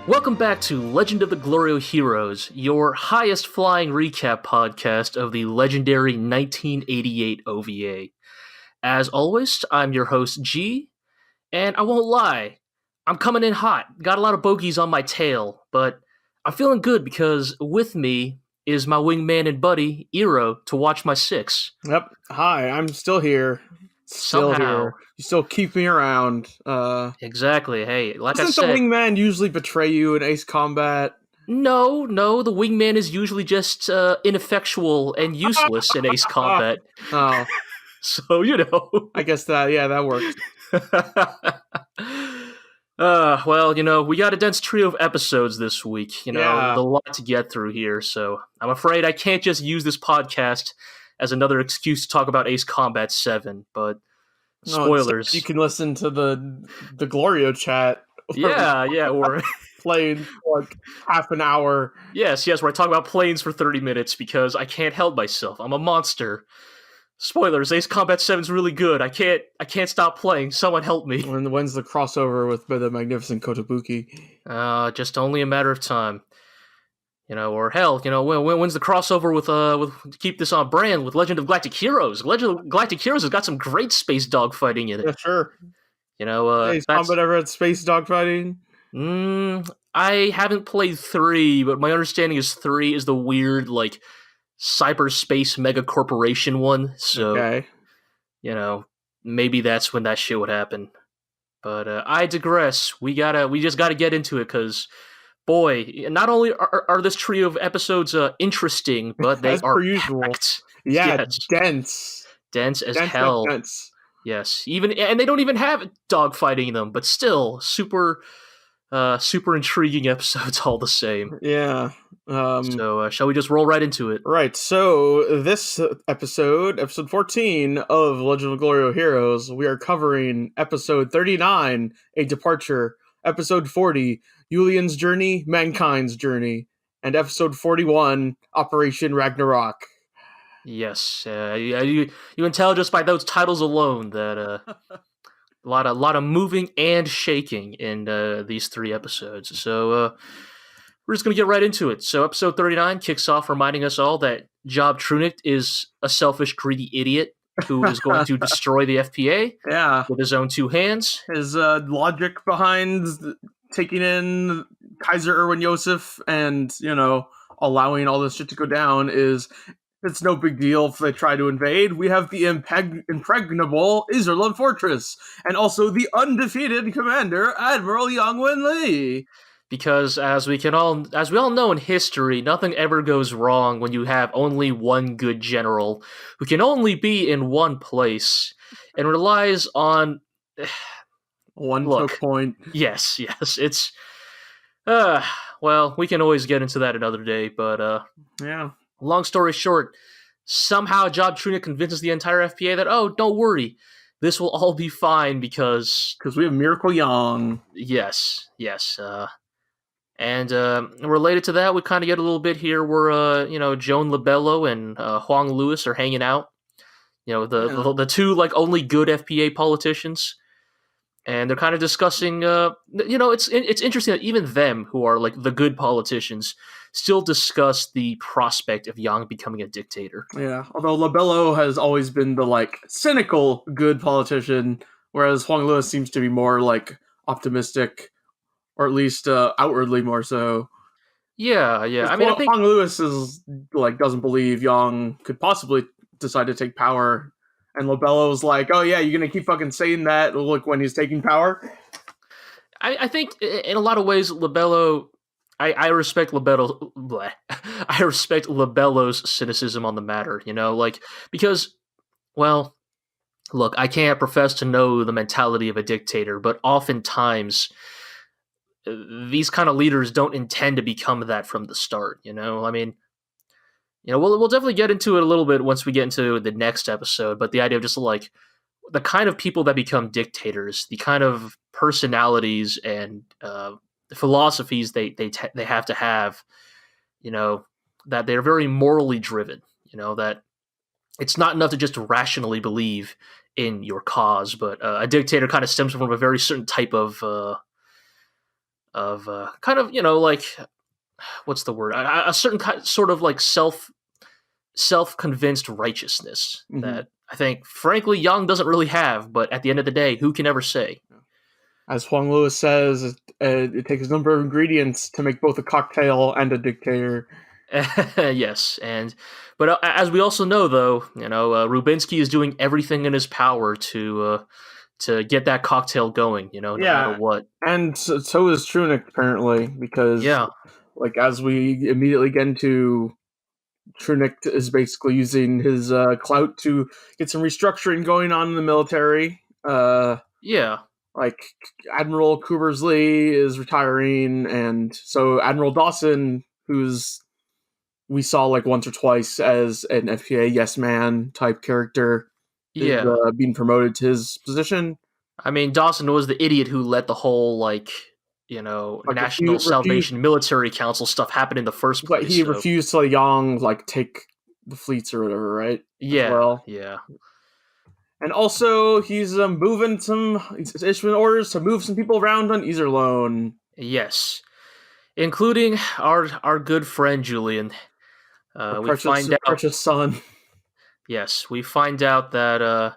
Welcome back to Legend of the GLORIO Heroes, your highest flying recap podcast of the legendary 1988 OVA. As always, I'm your host, Gee, and I won't lie, I'm coming in hot. Got a lot of bogeys on my tail, but I'm feeling good because with me is my wingman and buddy, Iro, to watch my six. Yep. Hi, I'm still here. Somehow. You still keep me around. Exactly. Hey, like I Doesn't said, the wingman usually betray you in Ace Combat? No, the wingman is usually just ineffectual and useless in Ace Combat. Oh, So, you know. I guess that works. Well, we got a dense trio of episodes this week. Yeah. A lot to get through here, so I'm afraid I can't just use this podcast as another excuse to talk about Ace Combat 7, but spoilers. You can listen to the GLORIO Chat. Yeah, or playing for like half an hour. Yes, where I talk about planes for 30 minutes because I can't help myself. I'm a monster. Spoilers, Ace Combat 7's really good. I can't stop playing. Someone help me. When's the crossover with the magnificent Kotobuki? Just only a matter of time. Or hell, when's the crossover with to keep this on brand with Legend of Galactic Heroes? Legend of Galactic Heroes has got some great space dogfighting in it. Yeah, sure. Ace Combat ever had space dogfighting? I haven't played 3, but my understanding is 3 is the weird, like, cyberspace mega corporation one. So, okay. Maybe that's when that shit would happen. But I digress. We just gotta get into it because, boy, not only are this trio of episodes interesting, but they are packed. Yeah, yes. dense as hell. Dense. Yes, and they don't even have dogfighting in them, but still super intriguing episodes all the same. Yeah. So shall we just roll right into it? Right. So this episode 14 of Legend of GLORIO Heroes, we are covering episode 39, A Departure, episode 40, Julian's Journey, Mankind's Journey, and episode 41, Operation Ragnarok. Yes, you can tell just by those titles alone that a lot of moving and shaking in these 3 episodes. So we're just gonna get right into it. So episode 39 kicks off reminding us all that Job Trunicht is a selfish, greedy idiot who is going to destroy the FPA with his own 2 hands. His logic behind taking in Kaiser Erwin Joseph and allowing all this shit to go down is. It's no big deal if they try to invade. We have the impregnable Iserlohn Fortress, and also the undefeated commander, Admiral Yang Wen Li. Because as we all know in history, nothing ever goes wrong when you have only one good general who can only be in one place and relies on one choke point. Yes, it's well, we can always get into that another day, but yeah. Long story short, somehow Job Trunicht convinces the entire FPA that, oh, don't worry, this will all be fine because we have Miracle Yang. Yes. And related to that, we kind of get a little bit here where, Joan Labello and Huang Lewis are hanging out. The 2, like, only good FPA politicians. And they're kind of discussing, it's interesting that even them, who are, like, the good politicians, still discuss the prospect of Yang becoming a dictator. Yeah, although Labello has always been the, like, cynical good politician, whereas Huang Lewis seems to be more, like, optimistic, or at least outwardly more so. Yeah. I mean, I think Huang Lewis is, like, doesn't believe Yang could possibly decide to take power, and Labello's like, oh yeah, you're gonna keep fucking saying that, look, when he's taking power? I think, in a lot of ways, Labello... I respect Labello. I respect Labello's cynicism on the matter, because, well, look, I can't profess to know the mentality of a dictator, but oftentimes these kind of leaders don't intend to become that from the start. I mean, we'll definitely get into it a little bit once we get into the next episode. But the idea of just like the kind of people that become dictators, the kind of personalities and philosophies they have to have, that they're very morally driven, that it's not enough to just rationally believe in your cause, but a dictator kind of stems from a very certain type of kind of, like, what's the word? A certain sort of like self-convinced righteousness that I think, frankly, Yang doesn't really have. But at the end of the day, who can ever say? As Huang Lewis says, it takes a number of ingredients to make both a cocktail and a dictator. Yes, but as we also know, though, Rubinsky is doing everything in his power to get that cocktail going. No matter what. And so is Trunick, apparently, because like, as we immediately get into, Trunick is basically using his clout to get some restructuring going on in the military. Like, Admiral Coopersley is retiring, and so Admiral Dawson, who's we saw like once or twice as an FPA yes man type character, is being promoted to his position. I mean, Dawson was the idiot who let the whole National Salvation Military Council stuff happen in the first place. But he refused to let Yang take the fleets or whatever, right? Yeah. And also, he's he's issuing orders to move some people around on Iserlohn. Yes, including our good friend Julian. We find out precious son. Yes, we find out that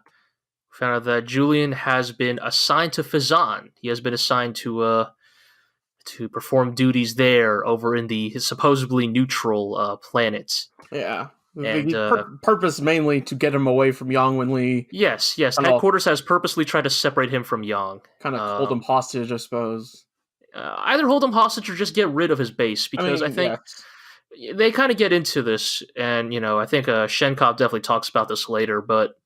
Julian has been assigned to Phezzan. He has been assigned to perform duties there over in the supposedly neutral planet. Yeah. And purpose mainly to get him away from Yang Wenli. Yes. Headquarters has purposely tried to separate him from Yang. Kind of hold him hostage, I suppose. Either hold him hostage or just get rid of his base, because I think they kind of get into this, and I think Shenkop definitely talks about this later, but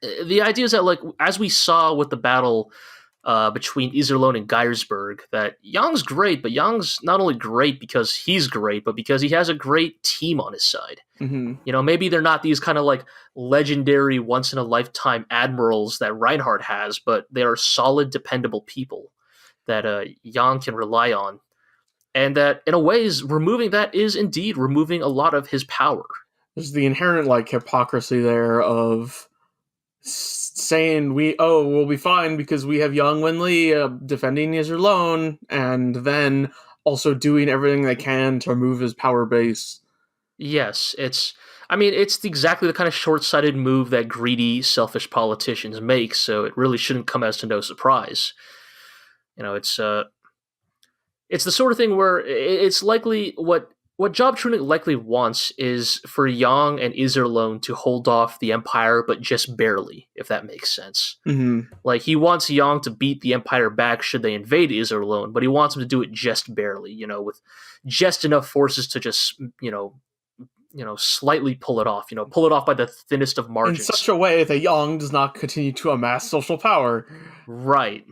the idea is that, as we saw with the battle between Iserlohn and Geiersberg, that Yang's great, but Yang's not only great because he's great, but because he has a great team on his side. Maybe they're not these kind of legendary once-in-a-lifetime admirals that Reinhardt has, but they are solid, dependable people that Yang can rely on. And that, in a way, removing that is indeed removing a lot of his power. There's the inherent hypocrisy there of saying we'll be fine because we have Yang Wenli defending Iserlohn, and then also doing everything they can to remove his power base. Yes, it's exactly the kind of short-sighted move that greedy, selfish politicians make, so it really shouldn't come as to no surprise. It's the sort of thing where it's likely what Job Trunick likely wants is for Yang and Iserlohn to hold off the Empire, but just barely, if that makes sense. He wants Yang to beat the Empire back should they invade Iserlohn, but he wants him to do it just barely, with just enough forces to just, slightly pull it off by the thinnest of margins. In such a way that Yang does not continue to amass social power. Right.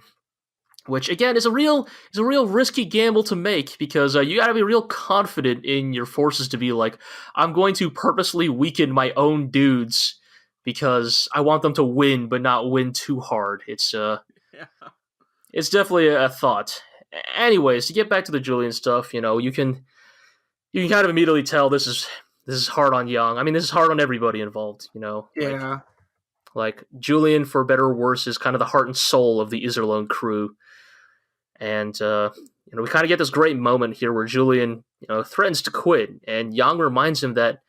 Which, again, is a real risky gamble to make, because you got to be real confident in your forces to be I'm going to purposely weaken my own dudes because I want them to win, but not win too hard. It's definitely a thought. Anyways, to get back to the Julian stuff, you can kind of immediately tell this is hard on Yang. I mean, this is hard on everybody involved. Yeah. Julian, for better or worse, is kind of the heart and soul of the Iserlohn crew. And, we kind of get this great moment here where Julian, threatens to quit. And Yang reminds him that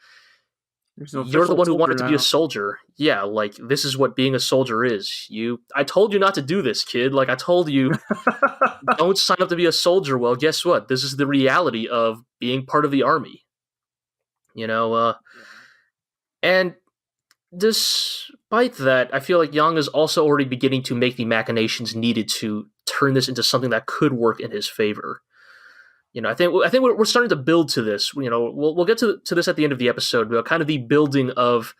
you're the one who wanted to be a soldier. Yeah, this is what being a soldier is. I told you not to do this, kid. I told you, don't sign up to be a soldier. Well, guess what? This is the reality of being part of the army. And despite that, I feel like Yang is also already beginning to make the machinations needed to turn this into something that could work in his favor. I think we're starting to build to this. We'll get to this at the end of the episode. Kind of the building of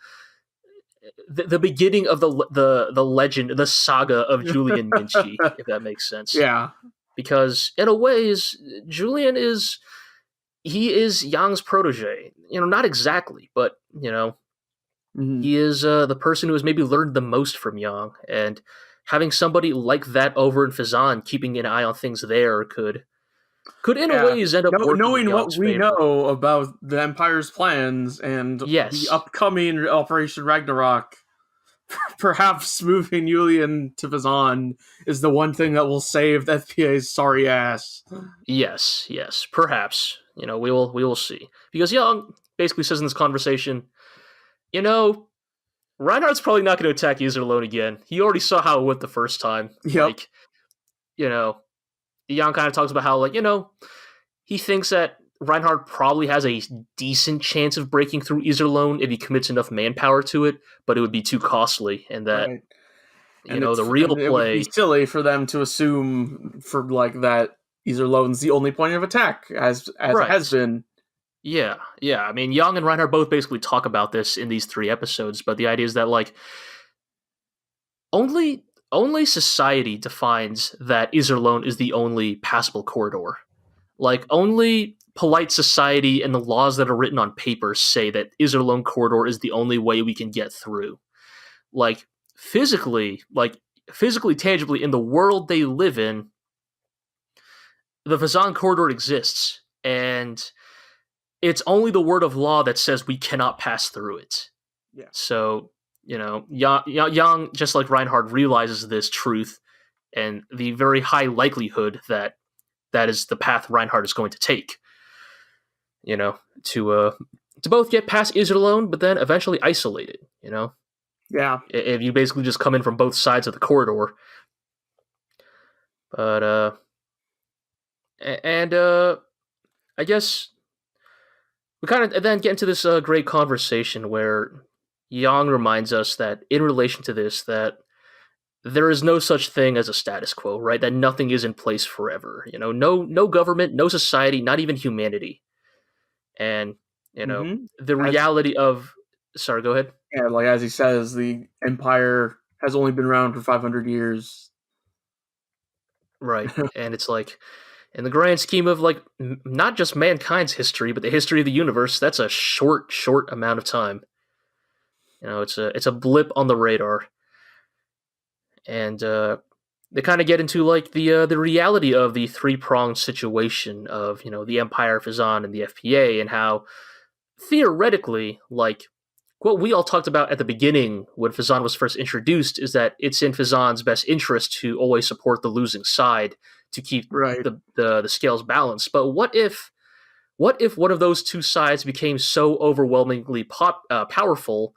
the beginning of the legend, the saga of Julian Minchi, if that makes sense. Yeah, because in a ways, Julian is Yang's protege. Not exactly, but he is the person who has maybe learned the most from Yang, and having somebody like that over in Phezzan, keeping an eye on things there, could in a ways end up working knowing in what Yang's we favor. know about the Empire's plans and the upcoming Operation Ragnarok. perhaps moving Julian to Phezzan is the one thing that will save the FPA's sorry ass. Yes, perhaps. We will see. Because Young basically says in this conversation, Reinhardt's probably not going to attack Iserlohn again. He already saw how it went the first time. Yep. Young kind of talks about how, he thinks that Reinhardt probably has a decent chance of breaking through Iserlohn if he commits enough manpower to it, but it would be too costly, and that Right. the real it play would be silly for them to assume that Iserlohn's the only point of attack, as Right. it has been. Yeah. I mean, Young and Reinhardt both basically talk about this in these 3 episodes, but the idea is that only society defines that Iserlohn is the only passable corridor. Only polite society and the laws that are written on paper say that Iserlohn corridor is the only way we can get through. Physically, tangibly, in the world they live in, the Phezzan corridor exists, and it's only the word of law that says we cannot pass through it. Yeah. So, Young, just like Reinhardt, realizes this truth and the very high likelihood that is the path Reinhardt is going to take. To both get past Iserlohn, but then eventually isolate it. Yeah. If you basically just come in from both sides of the corridor. But I guess we kind of then get into this great conversation where Yang reminds us that in relation to this, that there is no such thing as a status quo, right? That nothing is in place forever. No government, no society, not even humanity. And the reality of. Sorry, go ahead. Yeah, as he says, the Empire has only been around for 500 years. Right, and it's in the grand scheme of not just mankind's history, but the history of the universe, that's a short amount of time. It's a blip on the radar. And they kind of get into the reality of the 3-pronged situation of the Empire, Phezzan, and the FPA, and how theoretically, what we all talked about at the beginning when Phezzan was first introduced, is that it's in Phezzan's best interest to always support the losing side to keep the scales balanced. But what if one of those two sides became so overwhelmingly powerful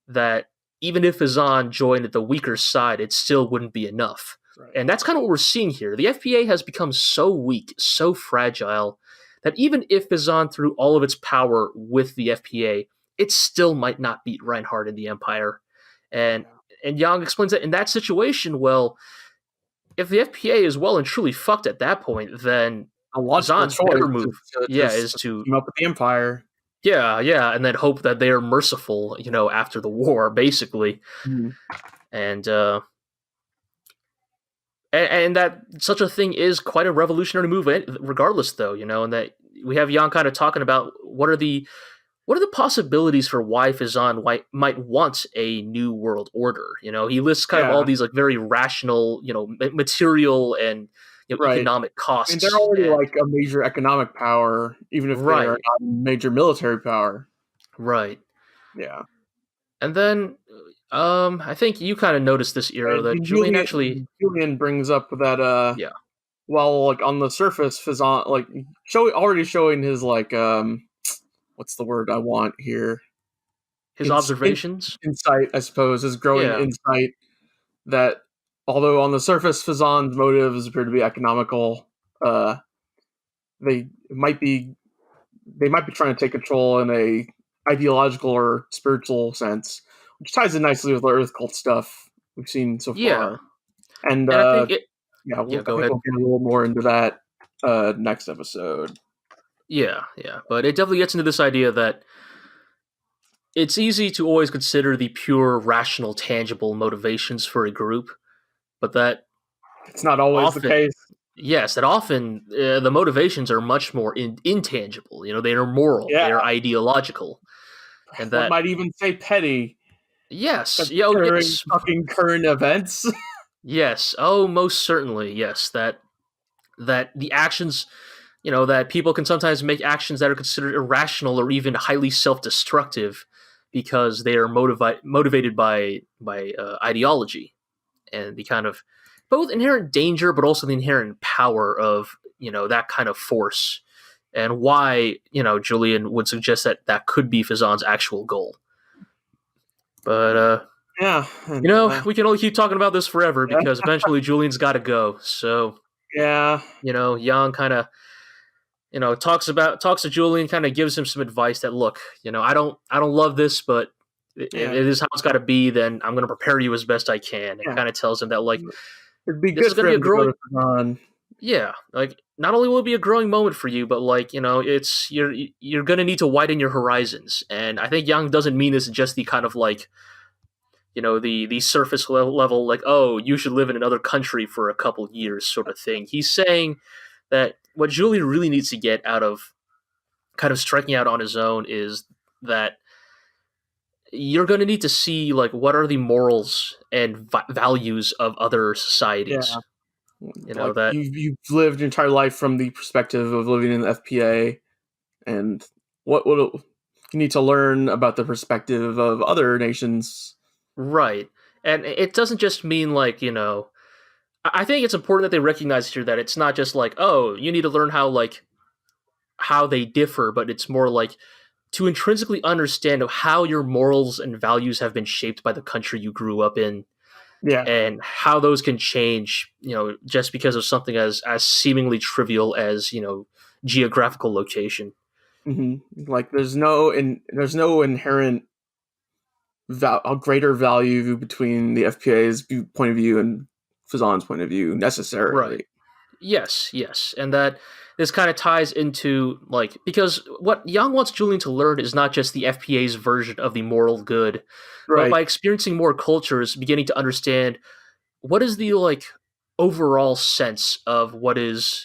that even if Phezzan joined the weaker side, it still wouldn't be enough? Right. And that's kind of what we're seeing here. The FPA has become so weak, so fragile, that even if Phezzan threw all of its power with the FPA, it still might not beat Reinhardt and the Empire. And Yang explains that in that situation, well, if the FPA is well and truly fucked at that point, then Phezzan's better move is to team up with the Empire. Yeah, and then hope that they are merciful, after the war, basically. Mm-hmm. And that such a thing is quite a revolutionary move, regardless, though, and that we have Yang kind of talking about what are the possibilities for why Phezzan might want a new world order. He lists kind of all these very rational, material and economic costs. And they're already a major economic power, even if they're not a major military power. Right. Yeah. And then I think you kind of noticed this, Iro, that Julian brings up that well, on the surface, Phezzan already showing his what's the word I want here? His observations? Insight, I suppose, his growing insight that although on the surface Phezzan's motives appear to be economical, they might be trying to take control in a ideological or spiritual sense, which ties in nicely with the Earth cult stuff we've seen so far. And I think we'll get a little more into that next episode. Yeah, but it definitely gets into this idea that it's easy to always consider the pure, rational, tangible motivations for a group, but that it's not always the case. Yes, that often the motivations are much more intangible. They are moral, they are ideological, and that might even say petty. Yes, fucking current events. Yes, most certainly, yes. That the actions, that people can sometimes make actions that are considered irrational or even highly self-destructive, because they are motivated by ideology and the kind of both inherent danger, but also the inherent power of that kind of force, and why Julian would suggest that that could be Phezzan's actual goal. But yeah, we can only keep talking about this forever because eventually Julian's got to go. So yeah, Yang kind of talks to Julian, kind of gives him some advice that, look, I don't love this, but it is how it's got to be. Then I'm going to prepare you as best I can, and kind of tells him that, like, it'd be this good is going to be a growing. Yeah, like, not only will it be a growing moment for you, but like it's you're going to need to widen your horizons. And I think Yang doesn't mean this in just the kind of like the surface level, like, oh, you should live in another country for a couple years sort of thing. He's saying that what Julian really needs to get out of kind of striking out on his own is that you're going to need to see, like, what are the morals and values of other societies. Like, that you've lived your entire life from the perspective of living in the FPA, and what you need to learn about the perspective of other nations. Right. And it doesn't just mean, like, I think it's important that they recognize here that it's not just like, oh, you need to learn how they differ, but it's more like to intrinsically understand how your morals and values have been shaped by the country you grew up in. Yeah. And how those can change, just because of something as seemingly trivial as, geographical location. Mm-hmm. Like, there's no inherent a greater value between the FPA's point of view and Phezzan's point of view necessarily. Right. Yes. And that this kind of ties into, like, because what Yang wants Julian to learn is not just the FPA's version of the moral good, right, but by experiencing more cultures, beginning to understand what is the, like, overall sense of what is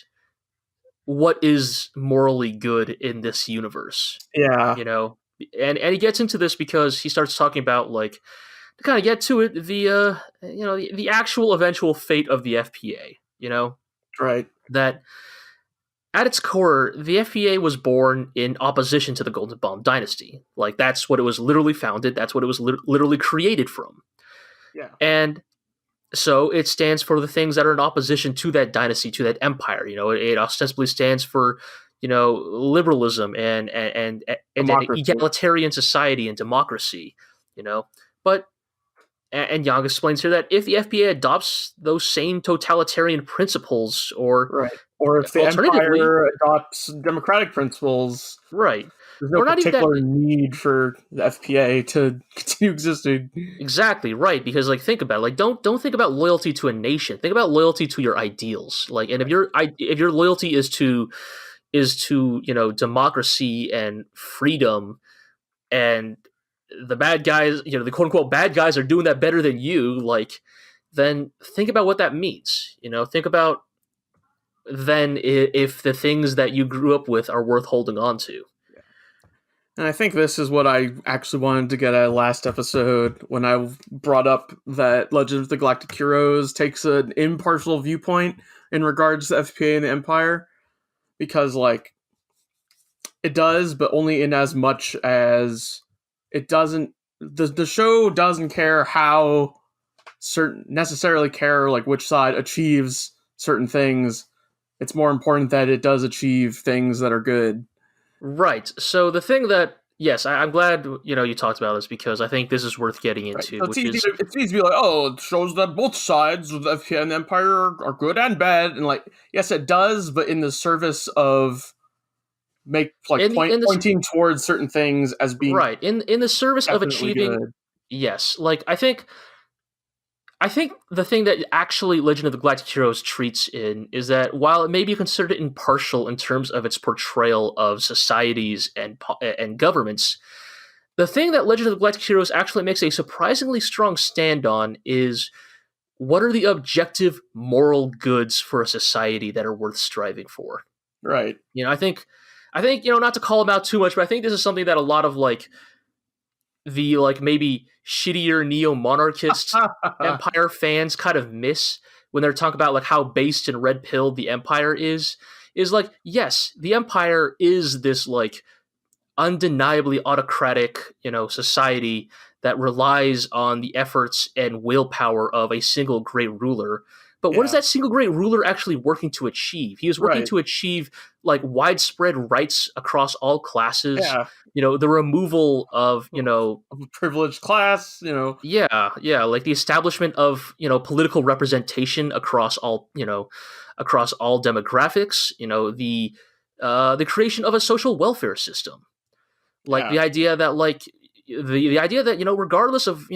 morally good in this universe. Yeah. And he gets into this because he starts talking about, like, to kind of get to it, the actual eventual fate of the FPA, Right. That at its core, the FPA was born in opposition to the Goldenbaum dynasty. Like, that's what it was literally founded. That's what it was literally created from. Yeah. And so it stands for the things that are in opposition to that dynasty, to that empire. It ostensibly stands for, liberalism and an egalitarian society and democracy. But and Yang explains here that if the FPA adopts those same totalitarian principles, or if the empire adopts democratic principles, right, there's no particular need for the FPA to continue existing. Exactly, right. Because, like, think about it. Like, don't think about loyalty to a nation. Think about loyalty to your ideals. Like, and if your loyalty is to democracy and freedom, and the bad guys, the quote unquote bad guys are doing that better than you, like, then think about what that means. Think about then if the things that you grew up with are worth holding on to. And I think this is what I actually wanted to get at last episode when I brought up that Legend of the Galactic Heroes takes an impartial viewpoint in regards to FPA and the Empire. Because, like, it does, but only in as much as it doesn't... The show doesn't care necessarily care, like, which side achieves certain things. It's more important that it does achieve things that are good. Right. So the thing that, yes, I'm glad you talked about this, because I think this is worth getting into. Right. So it's easy to be like, oh, it shows that both sides of the FPA and the Empire are good and bad, and, like, yes, it does, but in the service of pointing towards certain things as being right in the service of achieving good. Yes, like, I think the thing that actually Legend of the Galactic Heroes treats in is that while it may be considered impartial in terms of its portrayal of societies and governments, the thing that Legend of the Galactic Heroes actually makes a surprisingly strong stand on is what are the objective moral goods for a society that are worth striving for. Right. I think not to call them out too much, but I think this is something that a lot of, like, the, like, maybe shittier neo-monarchist Empire fans kind of miss when they're talking about, like, how based and red-pilled the Empire is like, yes, the Empire is this, like, undeniably autocratic, society that relies on the efforts and willpower of a single great ruler. But what is that single great ruler actually working to achieve? He is working to achieve like widespread rights across all classes. Yeah. The removal of of a privileged class. Yeah, like the establishment of political representation across all demographics. The creation of a social welfare system. Like the idea that the idea that regardless of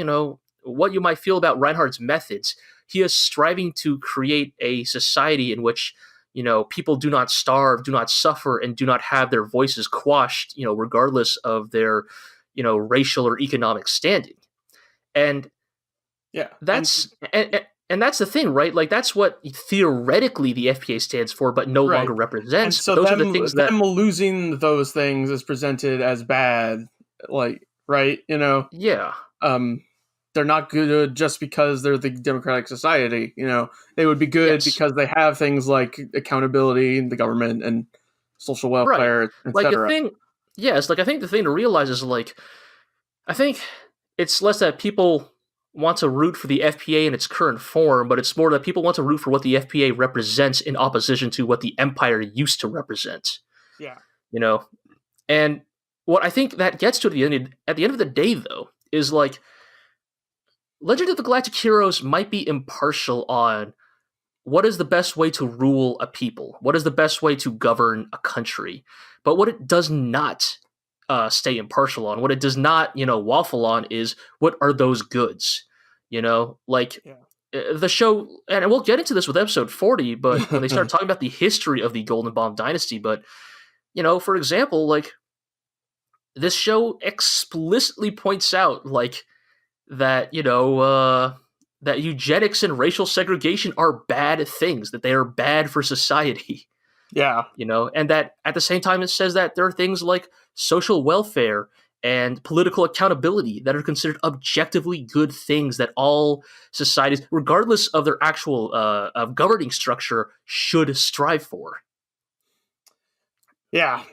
what you might feel about Reinhardt's methods, he is striving to create a society in which people do not starve, do not suffer, and do not have their voices quashed, regardless of their racial or economic standing. And that's and that's the thing, right? Like that's what theoretically the FPA stands for, but no longer represents. And so those are the things that them losing those things is presented as bad, right? Yeah. They're not good just because they're the democratic society. They would be good because they have things like accountability in the government and social welfare, right. etc. I think the thing to realize is I think it's less that people want to root for the FPA in its current form, but it's more that people want to root for what the FPA represents in opposition to what the Empire used to represent. Yeah. And what I think that gets to at the end of the day, though, is Legend of the Galactic Heroes might be impartial on what is the best way to rule a people, what is the best way to govern a country, but what it does not stay impartial on, what it does not, waffle on, is what are those goods, the show, and we'll get into this with episode 40, but when they start talking about the history of the Goldenbaum dynasty, but, for example, this show explicitly points out, that, that eugenics and racial segregation are bad things, that they are bad for society. Yeah. And that at the same time it says that there are things like social welfare and political accountability that are considered objectively good things that all societies, regardless of their actual governing structure, should strive for. Yeah.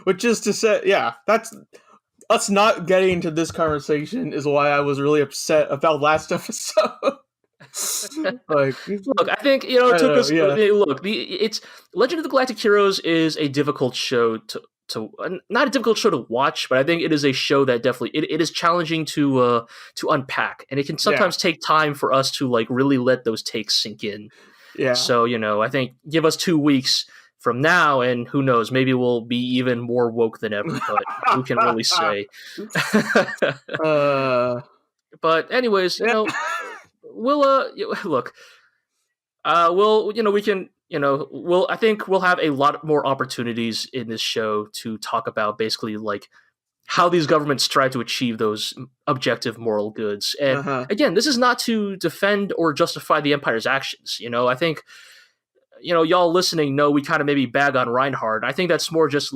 Which is to say, that's us not getting to this conversation is why I was really upset about last episode. Look, I think it took us. Look, it's Legend of the Galactic Heroes is a difficult show to not a difficult show to watch, but I think it is a show that definitely it is challenging to unpack, and it can sometimes take time for us to really let those takes sink in. Yeah. So I think give us 2 weeks from now, and who knows, maybe we'll be even more woke than ever, but who can really say? But anyways, we'll look. We can. I think we'll have a lot more opportunities in this show to talk about basically how these governments strive to achieve those objective moral goods. And again, this is not to defend or justify the Empire's actions. I think. Y'all listening know we kind of maybe bag on Reinhardt. I think that's more just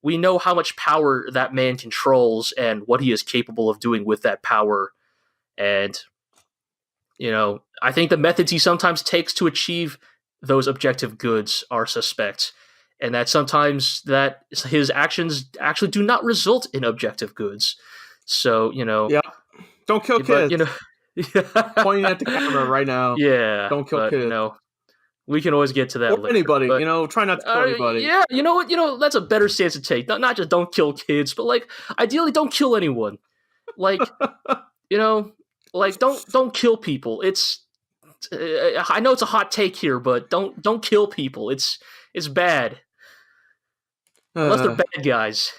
we know how much power that man controls and what he is capable of doing with that power. And, I think the methods he sometimes takes to achieve those objective goods are suspect. And that sometimes that his actions actually do not result in objective goods. So, Yeah. Don't kill kids. Pointing at the camera right now. Yeah. Don't kill kids. We can always get to that later. Anybody, try not to kill anybody. Yeah, you know what? That's a better stance to take. Not just don't kill kids, but ideally don't kill anyone. Don't kill people. It's I know it's a hot take here, but don't kill people. It's bad. Unless they're bad guys.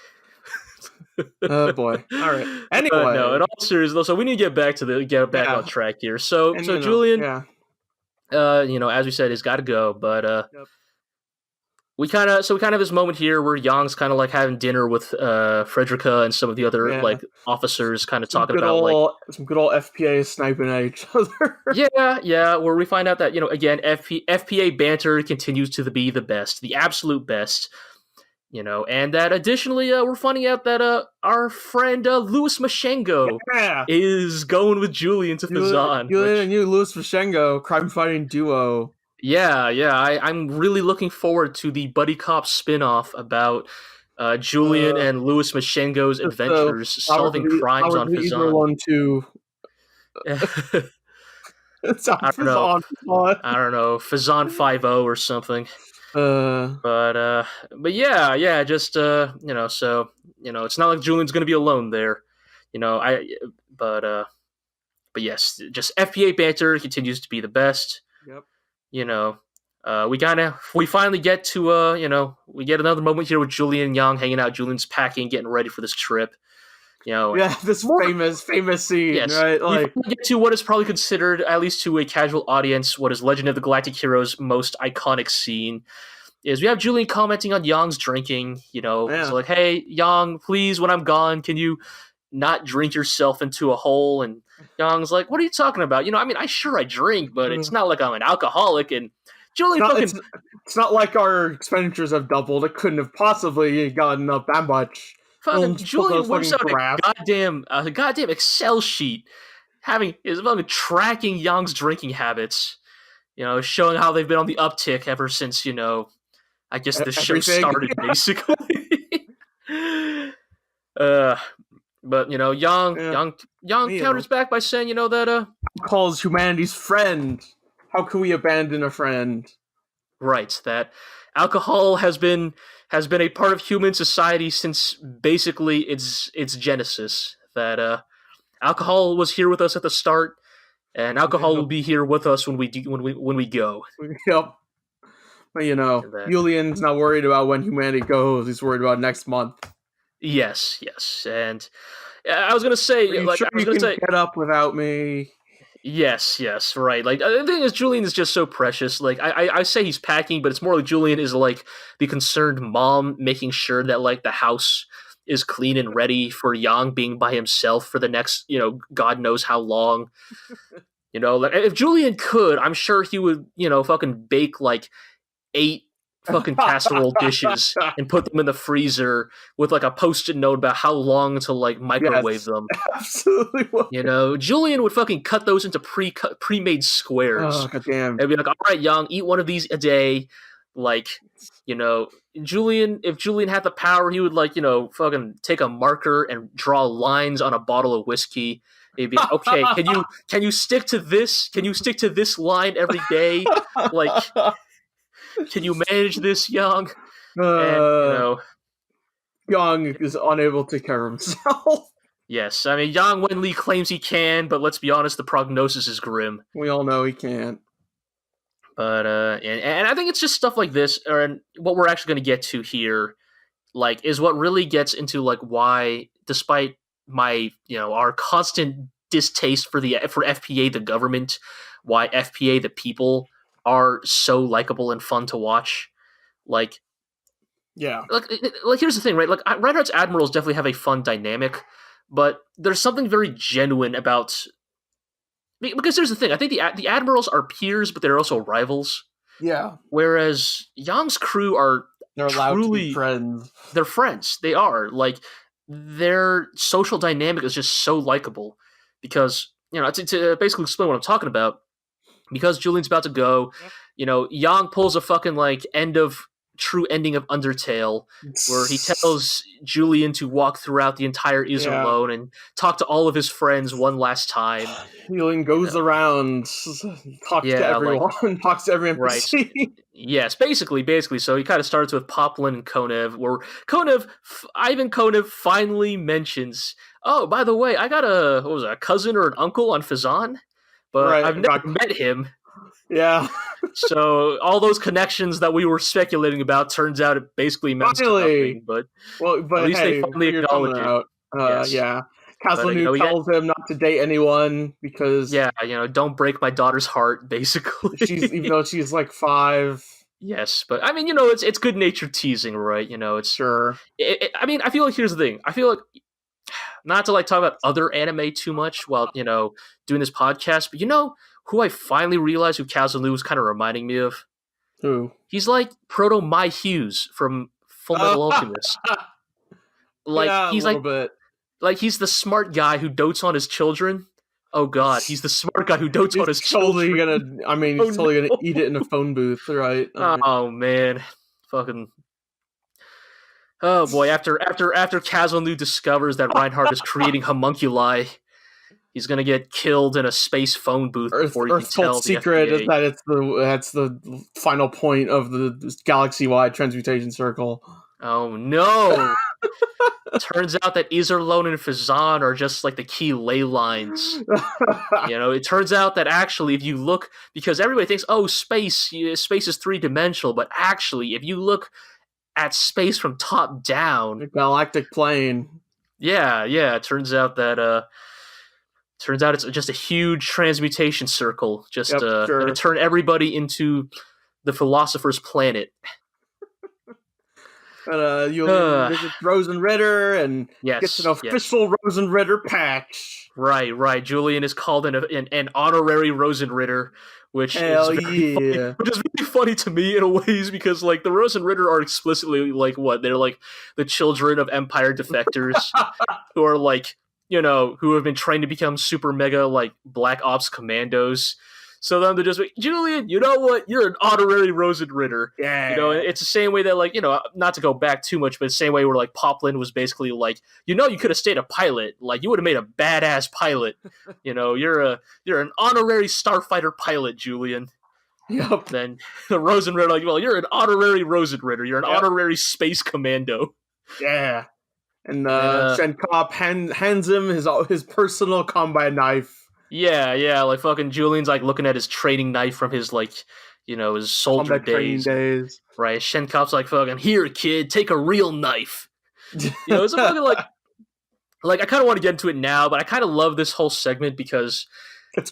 Oh boy. All right. Anyway, no, in all seriousness, so we need to get back on track here. So Julian, as we said, he's got to go, but we kind of have this moment here where Yang's kind of having dinner with Frederica and some of the other officers, kind of talking about some good old FPA sniping at each other. yeah, where we find out that again FPA banter continues to be the best, the absolute best. And that additionally, we're finding out that our friend Louis Mashengo is going with Julian to Phezzan. Julian and Louis Mashengo, crime-fighting duo. Yeah, I'm really looking forward to the buddy cop spin-off about Julian Uh, and Louis Mashengo's just adventures solving crimes Howard on Lee Phezzan. one two. It's on I don't know. on. I don't know, Phezzan 5-0 or something. Uh, But yeah, just so it's not like Julian's gonna be alone there. But but yes, just FPA banter continues to be the best. yep. You know, we finally get to we get another moment here with Julian and Yang hanging out. Julian's packing, getting ready for this trip. Yeah, this famous scene, Yes, right? we Like, finally get to what is probably considered, at least to a casual audience, what is Legend of the Galactic Heroes' most iconic scene. Is we have Julian commenting on Yang's drinking. It's yeah. like, hey, Yang, please, when I'm gone, can you not drink yourself into a hole? And Yang's like, what are you talking about? I drink, but it's not like I'm an alcoholic. And Julian it's not like our expenditures have doubled. It couldn't have possibly gotten up that much. Julian whips out a goddamn Excel sheet, tracking Yang's drinking habits. Showing how they've been on the uptick ever since I guess this show started, basically. But Yang counters back by saying, that calls humanity's friend. How can we abandon a friend? Right, that alcohol has been a part of human society since basically its genesis. That alcohol was here with us at the start, and alcohol will be here with us when we go. Yep. But Julian's not worried about when humanity goes. He's worried about next month. Yes, and I was gonna say, get up without me. Yes, right. Like, the thing is, Julian is just so precious. Like, I say he's packing, but it's more like Julian is like the concerned mom, making sure that like the house is clean and ready for Yang being by himself for the next, God knows how long. Like, if Julian could, I'm sure he would, fucking bake like 8 fucking casserole dishes and put them in the freezer with like a post-it note about how long to like microwave them. Absolutely. Julian would fucking cut those into pre-made squares. Oh, goddamn. And be like, all right, Yang, eat one of these a day. Like, Julian, if Julian had the power, he would like, fucking take a marker and draw lines on a bottle of whiskey. They'd be like, okay, can you stick to this? Can you stick to this line every day? Like, can you manage this, Yang? And, Yang is unable to take care of himself. Yes, I mean, Yang Wenli claims he can, but let's be honest, the prognosis is grim. We all know he can't. But and I think it's just stuff like this, or what we're actually going to get to here, like, is what really gets into like why, despite my our constant distaste for FPA the government, why FPA the people are so likable and fun to watch. Like, yeah, like here's the thing, right? Like, Reinhardt's admirals definitely have a fun dynamic, but there's something very genuine about, because there's the thing. I think the admirals are peers, but they're also rivals. Yeah. Whereas Yang's crew they're allowed to be friends. They're friends. They are, like, their social dynamic is just so likable because to basically explain what I'm talking about. Because Julian's about to go, Yang pulls a fucking like true ending of Undertale, where he tells Julian to walk throughout the entire Isle alone and talk to all of his friends one last time. Julian goes around, talks to everyone, talks to every NPC. Right. Yes, basically. So he kind of starts with Poplin and Konev, where Ivan Konev finally mentions, oh, by the way, I got a cousin or an uncle on Phezzan? But I've never met him. Yeah. So all those connections that we were speculating about turns out it basically amounts to nothing. But at least they finally acknowledge it. Yes. Yeah. Cazellnu tells him not to date anyone because don't break my daughter's heart. Basically, even though she's like 5. Yes, but I mean, it's good-natured teasing, right? It's sure. I mean, I feel like here's the thing. I feel like, not to like talk about other anime too much while doing this podcast, but who I finally realized who Cazellnu was kind of reminding me of? Who? He's like proto My Hughes from Full Metal Alchemist. Like, he's like, bit. Like, he's the smart guy who dotes on his children. Oh God, he's the smart guy who dotes on his totally children. gonna. I mean, he's totally gonna eat it in a phone booth, right? Oh man, fucking. Oh boy, after Cazellnu discovers that Reinhardt is creating homunculi, he's gonna get killed in a space phone booth before he can tell the secret FPA. is that that's the final point of the galaxy-wide transmutation circle. Oh no! Turns out that Iserlohn and Phezzan are just like the key ley lines. It turns out that actually, if you look, because everybody thinks, oh, space is three-dimensional, but actually, if you look at space from top down, the galactic plane. Yeah. It turns out it's just a huge transmutation circle, just going to turn everybody into the philosopher's planet. Julian visits Rosenritter and gets an official Rosenritter patch. Right. Julian is called an honorary Rosenritter, which is very funny to me in a ways, because like the Rosenritter are explicitly like what? They're like the children of Empire defectors who are like, who have been trained to become super mega like Black Ops commandos. So then they're just like, Julian, you know what? You're an honorary Rosenritter. Yeah. It's the same way that, like, not to go back too much, but the same way where, like, Poplin was basically like, you could have stayed a pilot. Like, you would have made a badass pilot. You're an honorary starfighter pilot, Julian. Yep. Then the Rosenritter, like, well, you're an honorary Rosenritter. You're an honorary space commando. Yeah. And Shenkop hands him his personal combat knife. Yeah, like fucking Julian's like looking at his training knife from his like, his soldier days. Right, Shenkop's like, fucking, here, kid, take a real knife. It's a fucking like I kind of want to get into it now, but I kind of love this whole segment because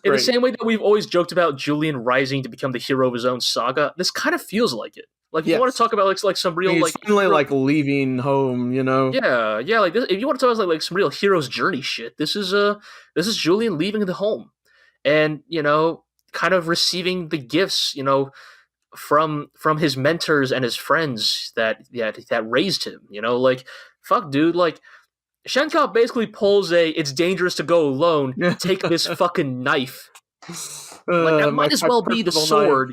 in the same way that we've always joked about Julian rising to become the hero of his own saga, this kind of feels like it. Like, if you want to talk about like some real he's finally like leaving home, Yeah. Like this, if you want to talk about like some real hero's journey shit, this is Julian leaving the home, and kind of receiving the gifts, from his mentors and his friends that raised him. Like, fuck, dude, like Shenkop basically pulls it's dangerous to go alone. Take this fucking knife. Like that might as well be the sword,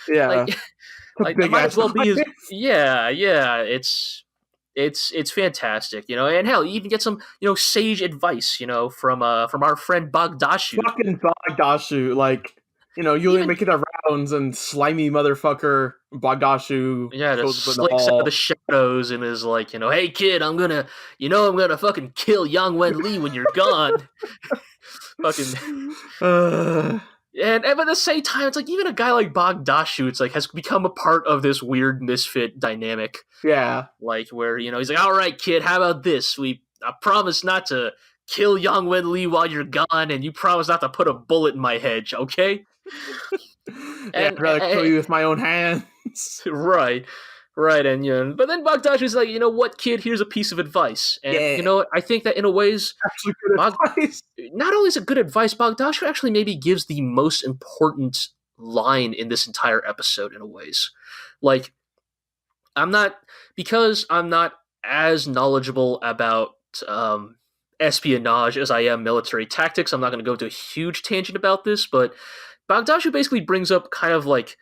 Yeah. Like that might as well be his. Yeah. It's fantastic, and hell, you even get some, sage advice, from our friend Bagdashu. Fucking Bagdashu, like, Julian making the rounds and slimy motherfucker Bagdashu. Just slinks out of the shadows and is like, hey kid, I'm gonna fucking kill Yang Wen Li when you're gone. Fucking. And at the same time, it's like even a guy like Bagdashu, it's like has become a part of this weird misfit dynamic. Yeah, like where he's like, all right, kid, how about this? I promise not to kill Yang Wen Li while you're gone, and you promise not to put a bullet in my head, okay? I'd rather kill you with my own hands. Right, and but then Bagdashu's like, what, kid? Here's a piece of advice, and I think that in a ways, actually good advice. Not only is it good advice, Bagdashu actually maybe gives the most important line in this entire episode in a ways. Like, I'm not as knowledgeable about espionage as I am military tactics. I'm not going to go into a huge tangent about this, but Bagdashu basically brings up kind of like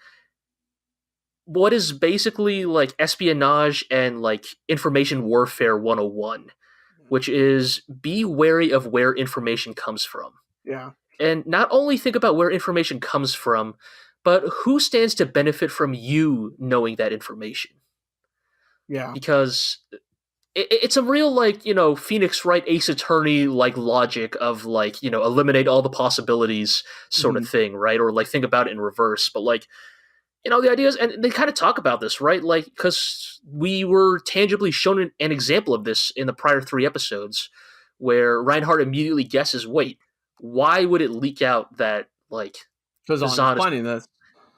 what is basically like espionage and like information warfare 101, which is be wary of where information comes from. Yeah. And not only think about where information comes from, but who stands to benefit from you knowing that information. Yeah. Because it's a real like, Phoenix Wright Ace Attorney like logic of like, eliminate all the possibilities sort of thing, right? Or like think about it in reverse. But like, the idea is, and they kind of talk about this, right? Like, because we were tangibly shown an example of this in the prior 3 episodes where Reinhardt immediately guesses, wait, why would it leak out that, like, Phezzan is planning this?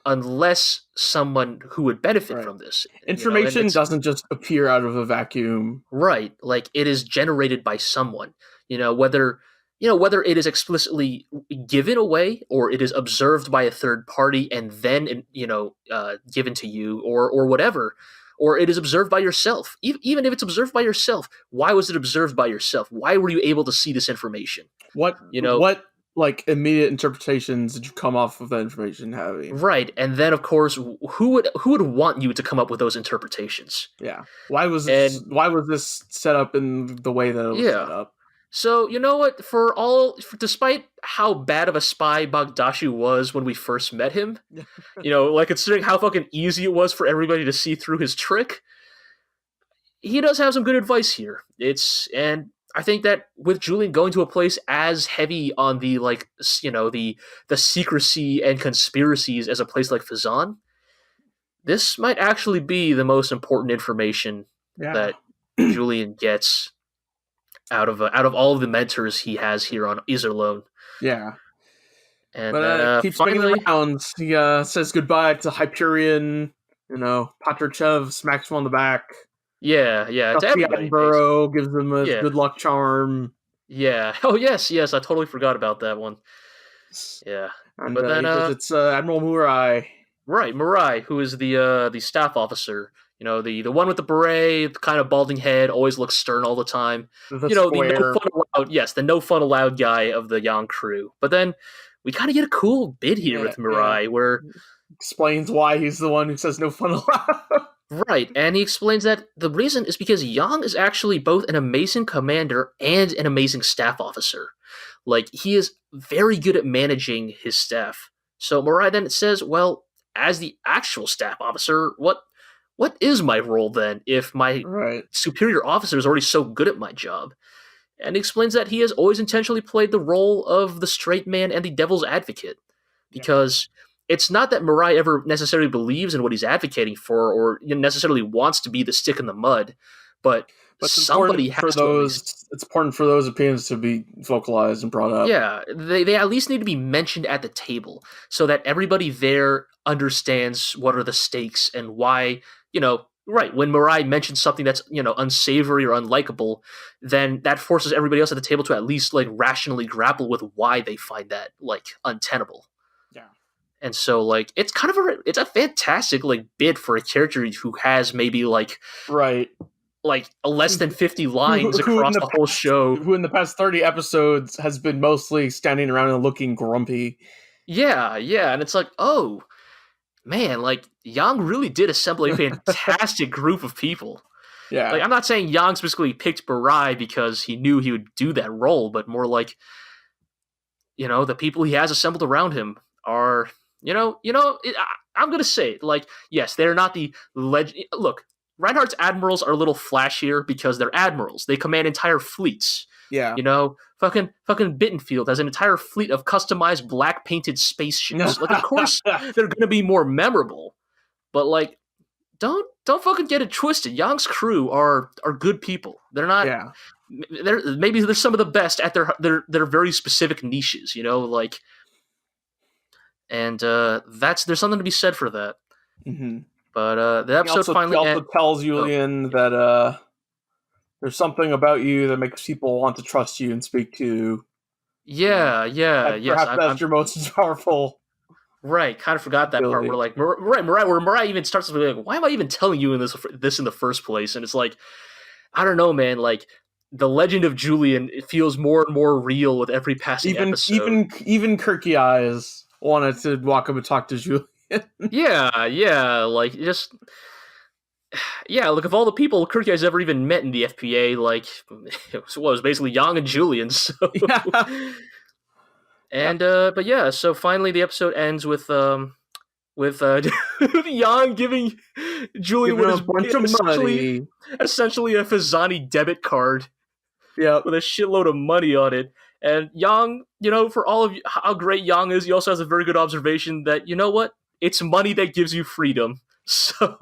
Unless someone who would benefit from this. Information doesn't just appear out of a vacuum. Right. Like, it is generated by someone, whether it is explicitly given away or it is observed by a third party and then, given to you or whatever, or it is observed by yourself. Even if it's observed by yourself, why was it observed by yourself? Why were you able to see this information? What like immediate interpretations that you come off of that information having. Right, and then of course, who would want you to come up with those interpretations? Yeah. Why was And this set up in the way that it was yeah, set up? so you know what? Despite how bad of a spy Bagdashu was when we first met him, like considering how fucking easy it was for everybody to see through his trick, he does have some good advice here. And I think that with Julian going to a place as heavy on the the secrecy and conspiracies as a place like Phezzan, this might actually be the most important information Yeah. that Julian gets out of all of the mentors he has here on Iserlohn. Yeah. And But then keeps making finally, the rounds. He says goodbye to Hyperion. Patrushev smacks him on the back. yeah, to everybody. Admiral gives him a Yeah. good luck charm. Yeah. Oh yes, I totally forgot about that one. Yeah. And But then it's Admiral Murai. right, Murai, who is the staff officer. The one with the beret, the kind of balding head, always looks stern all the time. The the square. no fun allowed, the no fun allowed guy of the Yang crew. But then we kind of get a cool bit here with Murai where explains why he's the one who says no fun allowed. Right, and he explains that the reason is because Yang is actually both an amazing commander and an amazing staff officer. Like, he is very good at managing his staff. So Murai then says, well, as the actual staff officer, what is my role then if my superior officer is already so good at my job? And he explains that he has always intentionally played the role of the straight man and the devil's advocate. Because it's not that Murai ever necessarily believes in what he's advocating for or necessarily wants to be the stick in the mud, but somebody has to. It's important for those opinions to be vocalized and brought up. Yeah, they at least need to be mentioned at the table so that everybody there understands what are the stakes and why, right, when Murai mentions something that's, unsavory or unlikable, then that forces everybody else at the table to at least, rationally grapple with why they find that, untenable. Yeah. And so, it's kind of it's a fantastic, bit for a character who has maybe, less than 50 lines across the whole show. Who in the past 30 episodes has been mostly standing around and looking grumpy. Yeah, and it's oh, man, Yang really did assemble a fantastic group of people. Yeah. I'm not saying Yang specifically picked Murai because he knew he would do that role, but more the people he has assembled around him are, I'm going to say it, yes, they're not the legend. Look, Reinhardt's admirals are a little flashier because they're admirals. They command entire fleets. Yeah. Fucking Bittenfield has an entire fleet of customized black painted spaceships. Of course they're going to be more memorable, but don't fucking get it twisted. Yang's crew are good people. They're not. Yeah. Maybe they're some of the best at their very specific niches. And there's something to be said for that. Mm-hmm. But the episode he also tells Julian that there's something about you that makes people want to trust you and speak to you. Yeah, yes. Perhaps that's your most powerful. Right, kind of forgot that part where Murai even starts to be why am I even telling you this in the first place? And it's I don't know, man. The legend of Julian, it feels more and more real with every passing episode. Even Kirky Eyes wanted to walk up and talk to Julian. Yeah, look, of all the people Kirky has ever even met in the FPA, it was basically Yang and Julian. So, yeah. And but yeah, so finally the episode ends with Yang giving Julian what is essentially a Phezzani debit card. Yeah, with a shitload of money on it. And Yang, for all of how great Yang is, he also has a very good observation that, what? It's money that gives you freedom. So,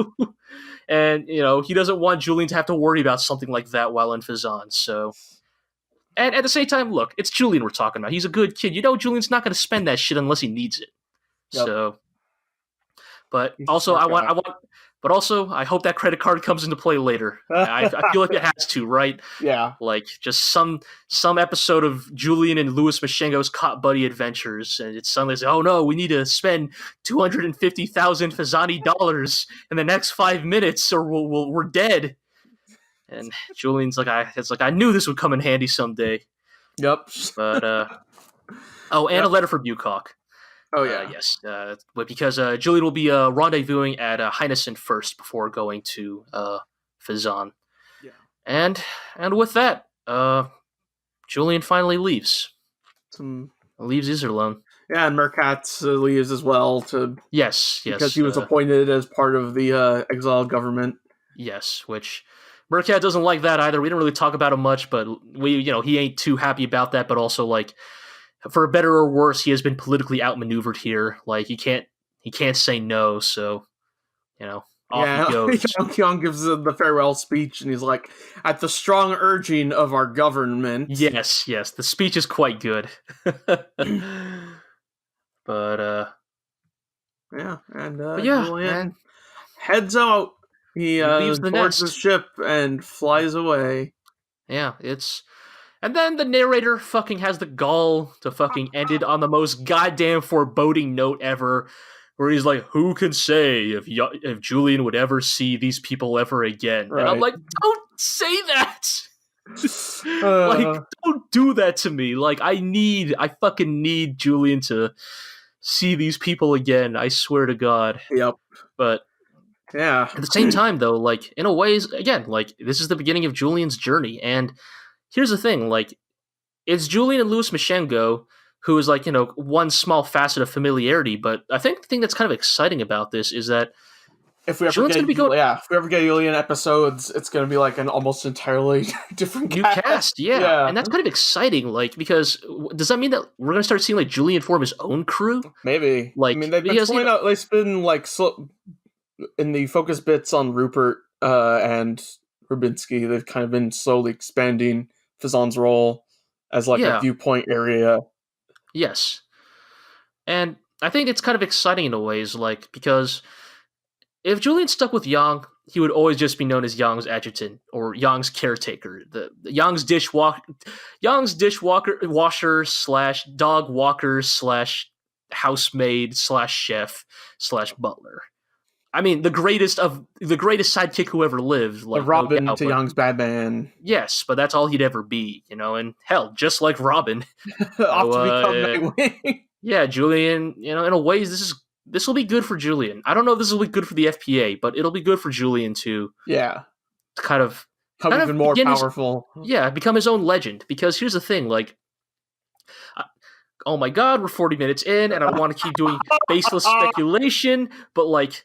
and, he doesn't want Julian to have to worry about something like that while in Phezzan. So, and at the same time, look, it's Julian we're talking about. He's a good kid. Julian's not going to spend that shit unless he needs it. Yep. So, but also But also, I hope that credit card comes into play later. I feel like it has to, right? Yeah. Just some episode of Julian and Louis Mashengo's Cop Buddy Adventures, and it's suddenly like, oh no, we need to spend 250,000 Phezzani dollars in the next 5 minutes, or we're dead. And Julian's I knew this would come in handy someday. Yep. But Oh, and Yep. a letter for Bucock. Oh yeah. Yes, but because Julian will be rendezvousing at Heinesen first before going to Phezzan. Yeah. And with that, Julian finally leaves. Leaves Iserlohn. Yeah, and Merkatz leaves as well Yes, because he was appointed as part of the exile government. Yes, which Merkatz doesn't like that either. We don't really talk about him much, but he ain't too happy about that. But also, like, for better or worse, he has been politically outmaneuvered here. Like, he can't say no. So, off he goes. Young gives the farewell speech, and he's like, "At the strong urging of our government." Yes, the speech is quite good. But Julian heads out. He leaves the boards nest. the ship and flies away. Yeah, and then the narrator fucking has the gall to fucking end it on the most goddamn foreboding note ever, where he's like, "Who can say if Julian would ever see these people ever again?" Right. And I'm like, "Don't say that." Like, don't do that to me. Like, I fucking need Julian to see these people again. I swear to God. Yep. But yeah, at the same time, though, like, in a ways, again, like, this is the beginning of Julian's journey. And here's the thing, like, it's Julian and Louis Mashengo, who is, like, one small facet of familiarity. But I think the thing that's kind of exciting about this is that if we ever get Julian episodes, it's going to be like an almost entirely different new cast. Yeah. And that's kind of exciting, like, because does that mean that we're going to start seeing, like, Julian form his own crew? Maybe. Like, I mean, they've been like in the focus bits on Rupert and Rubinsky, they've kind of been slowly expanding Phezzan's role as like a viewpoint area. Yes. And I think it's kind of exciting in a ways, like, because if Julian stuck with Yang, he would always just be known as Yang's adjutant or Yang's caretaker, the Yang's dishwasher slash dog walker slash housemaid slash chef slash butler. I mean, the greatest sidekick who ever lived. Like, the Robin to Yang's Batman. Yes, but that's all he'd ever be, and hell, just like Robin. Off to become Nightwing. Yeah, Julian, in a ways, this will be good for Julian. I don't know if this will be good for the FPA, but it'll be good for Julian to kind of even more powerful. Become his own legend. Because here's the thing, like, oh my God, we're 40 minutes in, and I want to keep doing baseless speculation, but like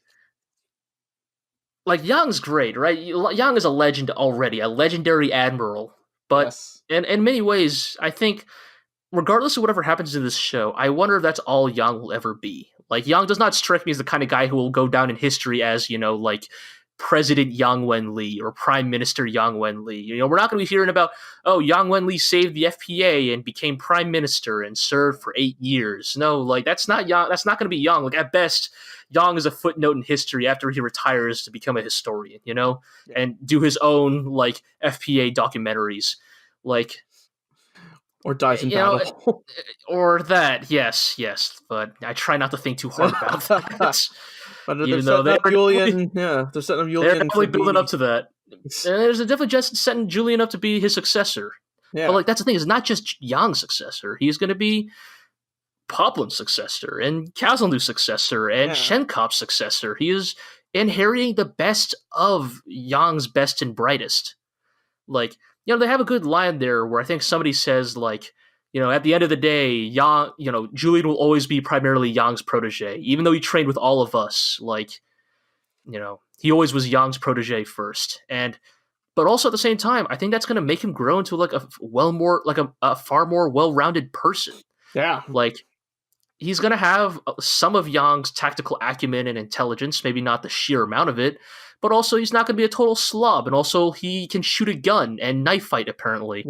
Yang's great, right? Yang is a legend already, a legendary admiral. But in many ways, I think, regardless of whatever happens in this show, I wonder if that's all Yang will ever be. Like, Yang does not strike me as the kind of guy who will go down in history as, like, President Yang Wenli or Prime Minister Yang Wenli. We're not going to be hearing about, Yang Wenli saved the FPA and became Prime Minister and served for 8 years. No, like, that's not Yang. That's not going to be Yang. Like, at best, Yang is a footnote in history after he retires to become a historian, and do his own, like, FPA documentaries. Like, or dies in battle. Or that, yes. But I try not to think too hard about that. But they're setting up Julian. They're setting up Julian. They're definitely building up to that. And there's definitely just setting Julian up to be his successor. Yeah. But, like, that's the thing. It's not just Yang's successor. He's going to be Poplin's successor and Cazellnu's successor and Shenkop's successor. He is inheriting the best of Yang's best and brightest. Like, they have a good line there where I think somebody says, like, at the end of the day, Yang, Julian will always be primarily Yang's protege, even though he trained with all of us. Like, he always was Yang's protege first. But also at the same time, I think that's going to make him grow into, like, a far more well-rounded person. Yeah. Like, he's going to have some of Yang's tactical acumen and intelligence, maybe not the sheer amount of it, but also he's not going to be a total slob, and also he can shoot a gun and knife fight, apparently.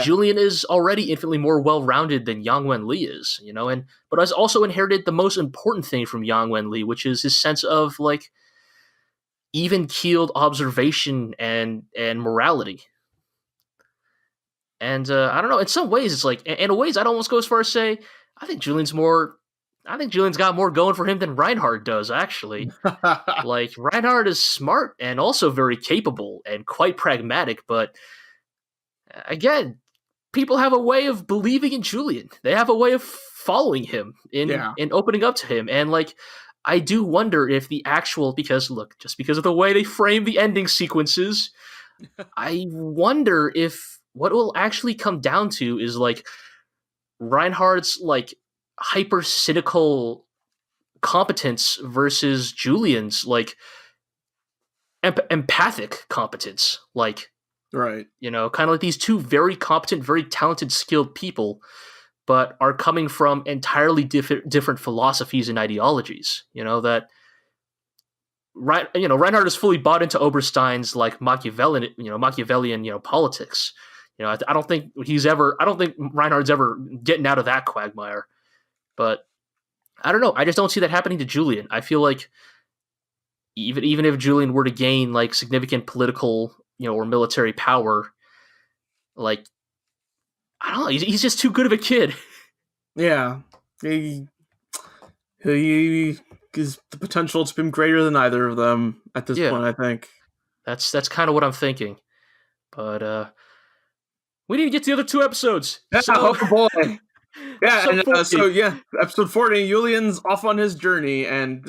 Julian is already infinitely more well-rounded than Yang Wenli is, but has also inherited the most important thing from Yang Wenli, which is his sense of, like, even-keeled observation and morality. And I don't know, in some ways, it's like, in ways, I'd almost go as far as say, I think Julian's got more going for him than Reinhard does, actually. Like, Reinhard is smart and also very capable and quite pragmatic, but again, people have a way of believing in Julian. They have a way of following him and opening up to him. And like, I do wonder if the actual, because look, just because of the way they frame the ending sequences, I wonder if what will actually come down to is like Reinhardt's like hyper cynical competence versus Julian's like empathic competence. Like, right. You know, kind of like these two very competent, very talented, skilled people, but are coming from entirely different philosophies and ideologies. You know, that Reinhardt is fully bought into Oberstein's like Machiavellian politics. You know, I don't think Reinhardt's ever getting out of that quagmire. But I don't know. I just don't see that happening to Julian. I feel like even if Julian were to gain like significant political, or military power, like, I don't know, he's just too good of a kid. Yeah, he is the potential to be greater than either of them at this point. I think that's kind of what I'm thinking. But we need to get to the other 2 episodes. Yeah, oh boy. Yeah, episode 40, Julian's off on his journey, and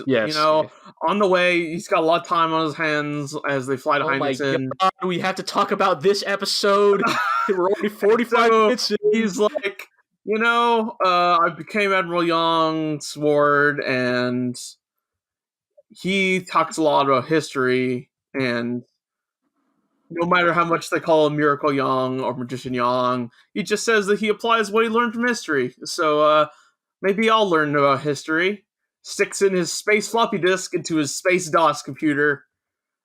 on the way, he's got a lot of time on his hands as they fly to Heineken. God, we have to talk about this episode. We're only 45 minutes in. He's like, I became Admiral Young's ward, and he talks a lot about history, and no matter how much they call him Miracle Young or Magician Young, he just says that he applies what he learned from history. So maybe I'll learn about history. Sticks in his space floppy disk into his space DOS computer,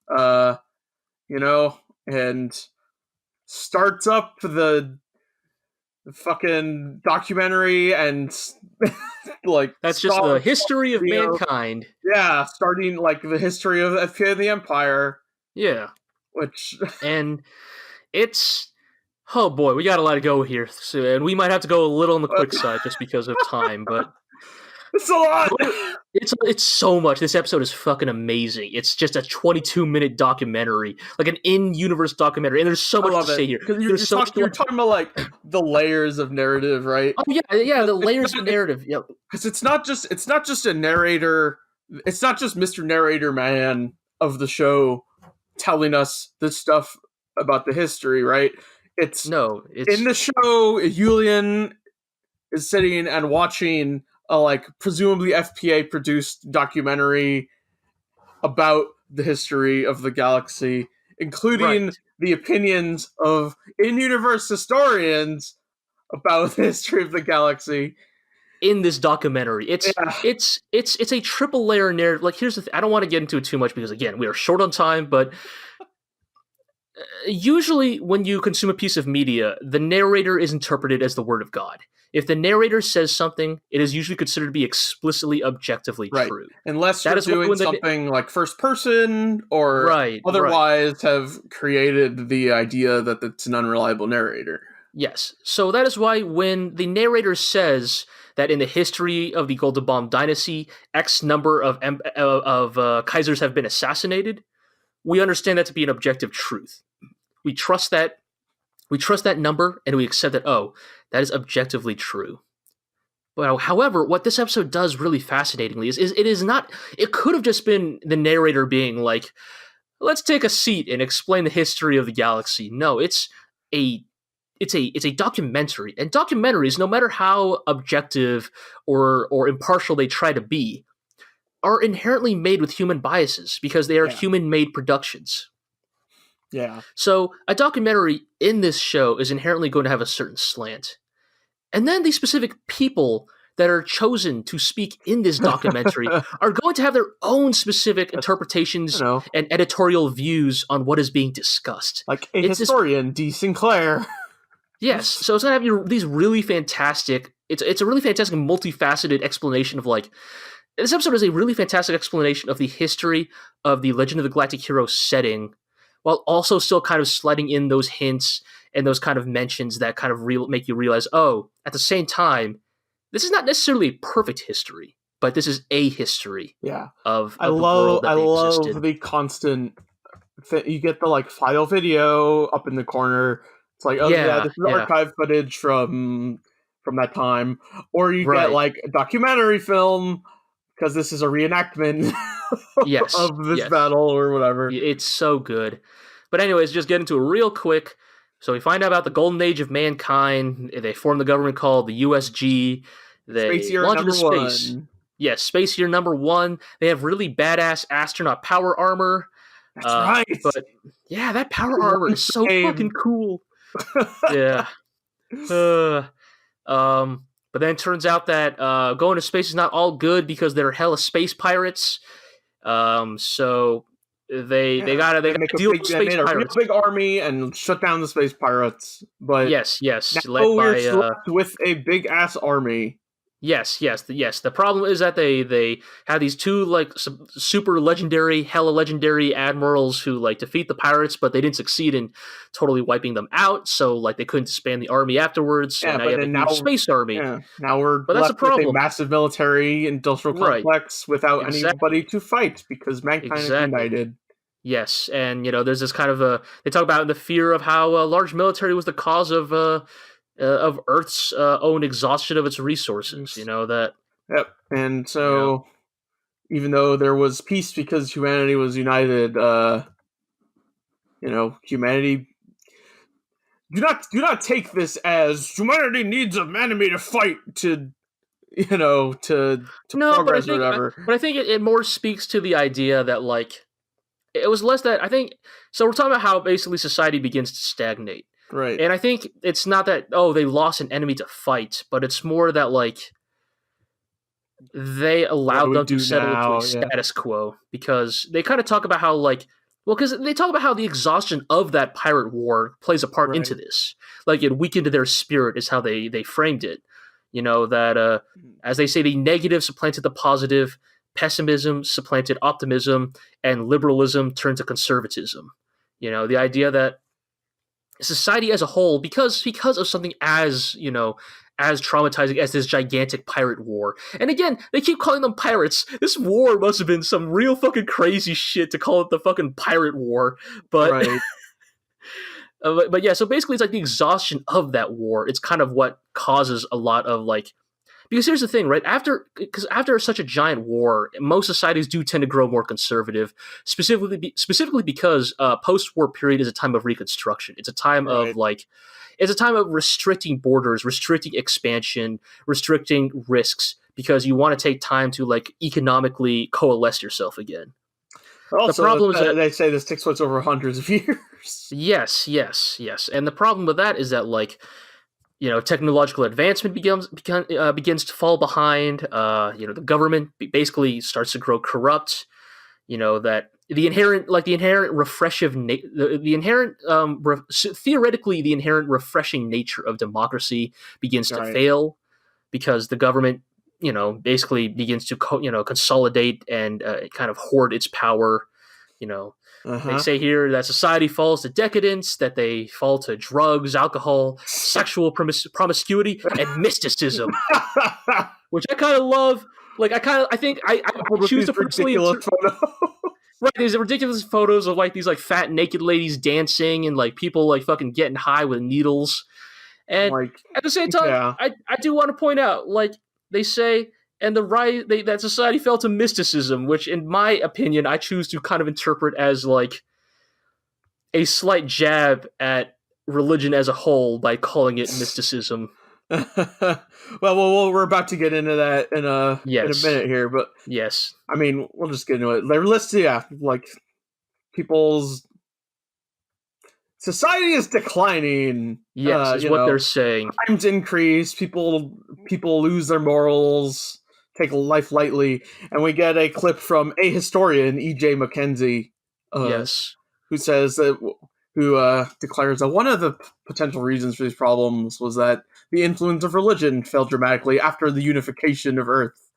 and starts up the fucking documentary and like that's just the history of mankind. Yeah, starting like the history of FPA of the Empire. Yeah. And it's, oh boy, we got a lot to go here, and we might have to go a little on the quick side just because of time, but it's a lot. It's so much. This episode is fucking amazing. It's just a 22-minute documentary, like an in-universe documentary, and there's so much to say here. You're talking about like the layers of narrative, right? Oh yeah, the layers of narrative. Yeah, because it's not just a narrator. It's not just Mr. Narrator Man of the show telling us this stuff about the history, right? It's in the show, Julian is sitting and watching a like presumably FPA produced documentary about the history of the galaxy, including the opinions of in-universe historians about the history of the galaxy. In this documentary, it's a triple layer narrative. Like, here's the thing. I don't want to get into it too much because again, we are short on time. But usually, when you consume a piece of media, the narrator is interpreted as the word of God. If the narrator says something, it is usually considered to be explicitly, objectively true. Unless you're doing something like first person or otherwise have created the idea that it's an unreliable narrator. Yes. So that is why when the narrator says that in the history of the Goldenbaum dynasty, X number of Kaisers have been assassinated, we understand that to be an objective truth. We trust that number, and we accept that, that is objectively true. But however, what this episode does really fascinatingly is it could have just been the narrator being like, let's take a seat and explain the history of the galaxy. No, it's a documentary, and documentaries, no matter how objective or impartial they try to be, are inherently made with human biases because they are human-made productions. Yeah. So a documentary in this show is inherently going to have a certain slant. And then the specific people that are chosen to speak in this documentary are going to have their own specific interpretations and editorial views on what is being discussed. Like a historian, D. Sinclair. Yes, so it's going to have these really fantastic... It's a really fantastic, multifaceted explanation of, like... This episode is a really fantastic explanation of the history of the Legend of the Galactic Heroes setting, while also still kind of sliding in those hints and those kind of mentions that kind of make you realize, at the same time, this is not necessarily a perfect history, but this is a history of the world that existed. The constant... You get the, like, file video up in the corner It's like, oh yeah, Yeah, this is yeah, archive footage from that time, or you get right. like a documentary film because this is a reenactment Yes, of this yes. battle or whatever. It's so good. But anyways, just get into it real quick. So we find out about the golden age of mankind. They form the government called the USG. Space They Year launch into number space. one. Yes, space year number one. They have really badass astronaut power armor. That's right. But yeah, that power The armor one is so frame. fucking cool. Yeah. Uh, but then it turns out that going to space is not all good because there are hella space pirates. So they gotta make a deal big, with they space made a real pirates. big army and shut down the space pirates. But Yes, now yes, led we're by left with a big ass army. yes, yes. The problem is that they have these two like super legendary, hella legendary admirals who like defeat the pirates, but they didn't succeed in totally wiping them out. So like they couldn't disband the army afterwards. So Yeah, now you but have a then huge space army. now we're But that's a left with a problem, massive military industrial right? complex without Exactly, anybody to fight because mankind is exactly. united. Yes, and there's this kind of they talk about the fear of how a large military was the cause of Earth's own exhaustion of its resources. That. Yep. And Yeah. so even though there was peace because humanity was united, humanity do not take this as humanity needs a man enemy to fight to to No, progress or whatever. but I think it more speaks to the idea that like it was less that I think. So we're talking about how basically society begins to stagnate, Right. and I think it's not that they lost an enemy to fight, but it's more that like they What do allowed we them to do settle into now? a Yeah. status quo because they kind of talk about how like because they talk about how the exhaustion of that pirate war plays a part into Right. this. Like it weakened their spirit is how they framed it. That as they say, the negative supplanted the positive, pessimism supplanted optimism, and liberalism turned to conservatism. The idea that society as a whole, because of something as traumatizing as this gigantic pirate war. And again, they keep calling them pirates. This war must have been some real fucking crazy shit to call it the fucking pirate war. But Right. but yeah, so basically it's like the exhaustion of that war. It's kind of what causes a lot of like because here's the thing, right? After such a giant war, most societies do tend to grow more conservative, specifically because post-war period is a time of reconstruction. It's a time Right. of like, it's a time of restricting borders, restricting expansion, restricting risks, because you want to take time to like economically coalesce yourself again. Also, The problem is that they say this takes place over hundreds of years. yes, and the problem with that is that like technological advancement begins to fall behind. The government basically starts to grow corrupt. That the inherent refreshive the inherent theoretically the inherent refreshing nature of democracy begins to Right. fail because the government basically begins to consolidate and kind of hoard its power. They say here that society falls to decadence, that they fall to drugs, alcohol, sexual promiscuity, and mysticism, which I kind of love. Like, I think I choose to personally right, these ridiculous photos of like these like fat naked ladies dancing and like people like fucking getting high with needles. And like, at the same time, yeah. I do want to point out, like they say, and that society fell to mysticism, which in my opinion, I choose to kind of interpret as like a slight jab at religion as a whole by calling it mysticism. well, we're about to get into that in a minute here, but yes, I mean, we'll just get into it. Like people's society is declining. Yes, is what they're saying. Crimes increase. People lose their morals, take life lightly, and we get a clip from a historian, E.J. Mackenzie, yes, who says that who declares that one of the potential reasons for these problems was that the influence of religion fell dramatically after the unification of Earth.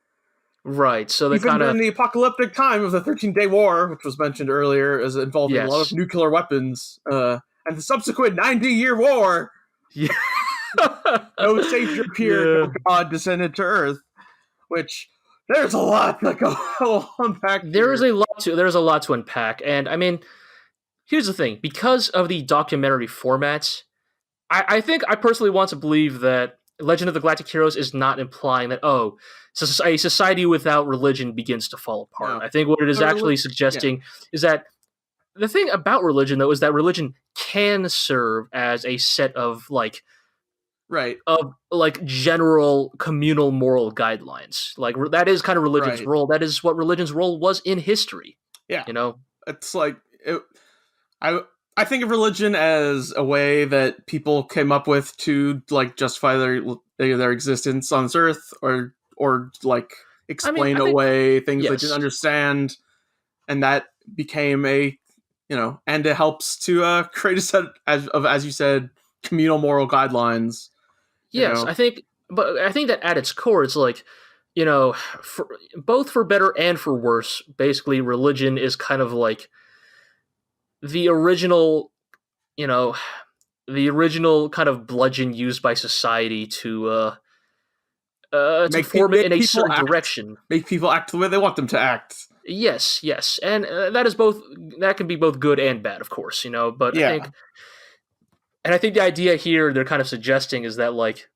Right, so they even kind of during the apocalyptic time of the 13-Day War, which was mentioned earlier, as involving a lot of nuclear weapons, and the subsequent 90-year war. Yeah. No savior appeared, no God descended to Earth. Which there's a lot to go unpack. There's a lot to unpack, and I mean, here's the thing: because of the documentary formats, I think I personally want to believe that Legend of the Galactic Heroes is not implying that, oh, a society without religion begins to fall apart. No. I think what it is actually suggesting is that the thing about religion, though, is that religion can serve as a set of Right. of general communal moral guidelines. Like that is kind of religion's Right. role. That is what religion's role was in history. Yeah. You know, It's like I think of religion as a way that people came up with to like justify their existence on this earth, or like explain away things they didn't understand, and that became a and it helps to create a set of, as you said, communal moral guidelines. Yes, I think that at its core, it's like, both for better and for worse, basically religion is kind of like the original kind of bludgeon used by society to form it in a certain direction. Make people act the way they want them to act. Yes, and that can be both good and bad, of course, but yeah. I think the idea here they're kind of suggesting is that, like,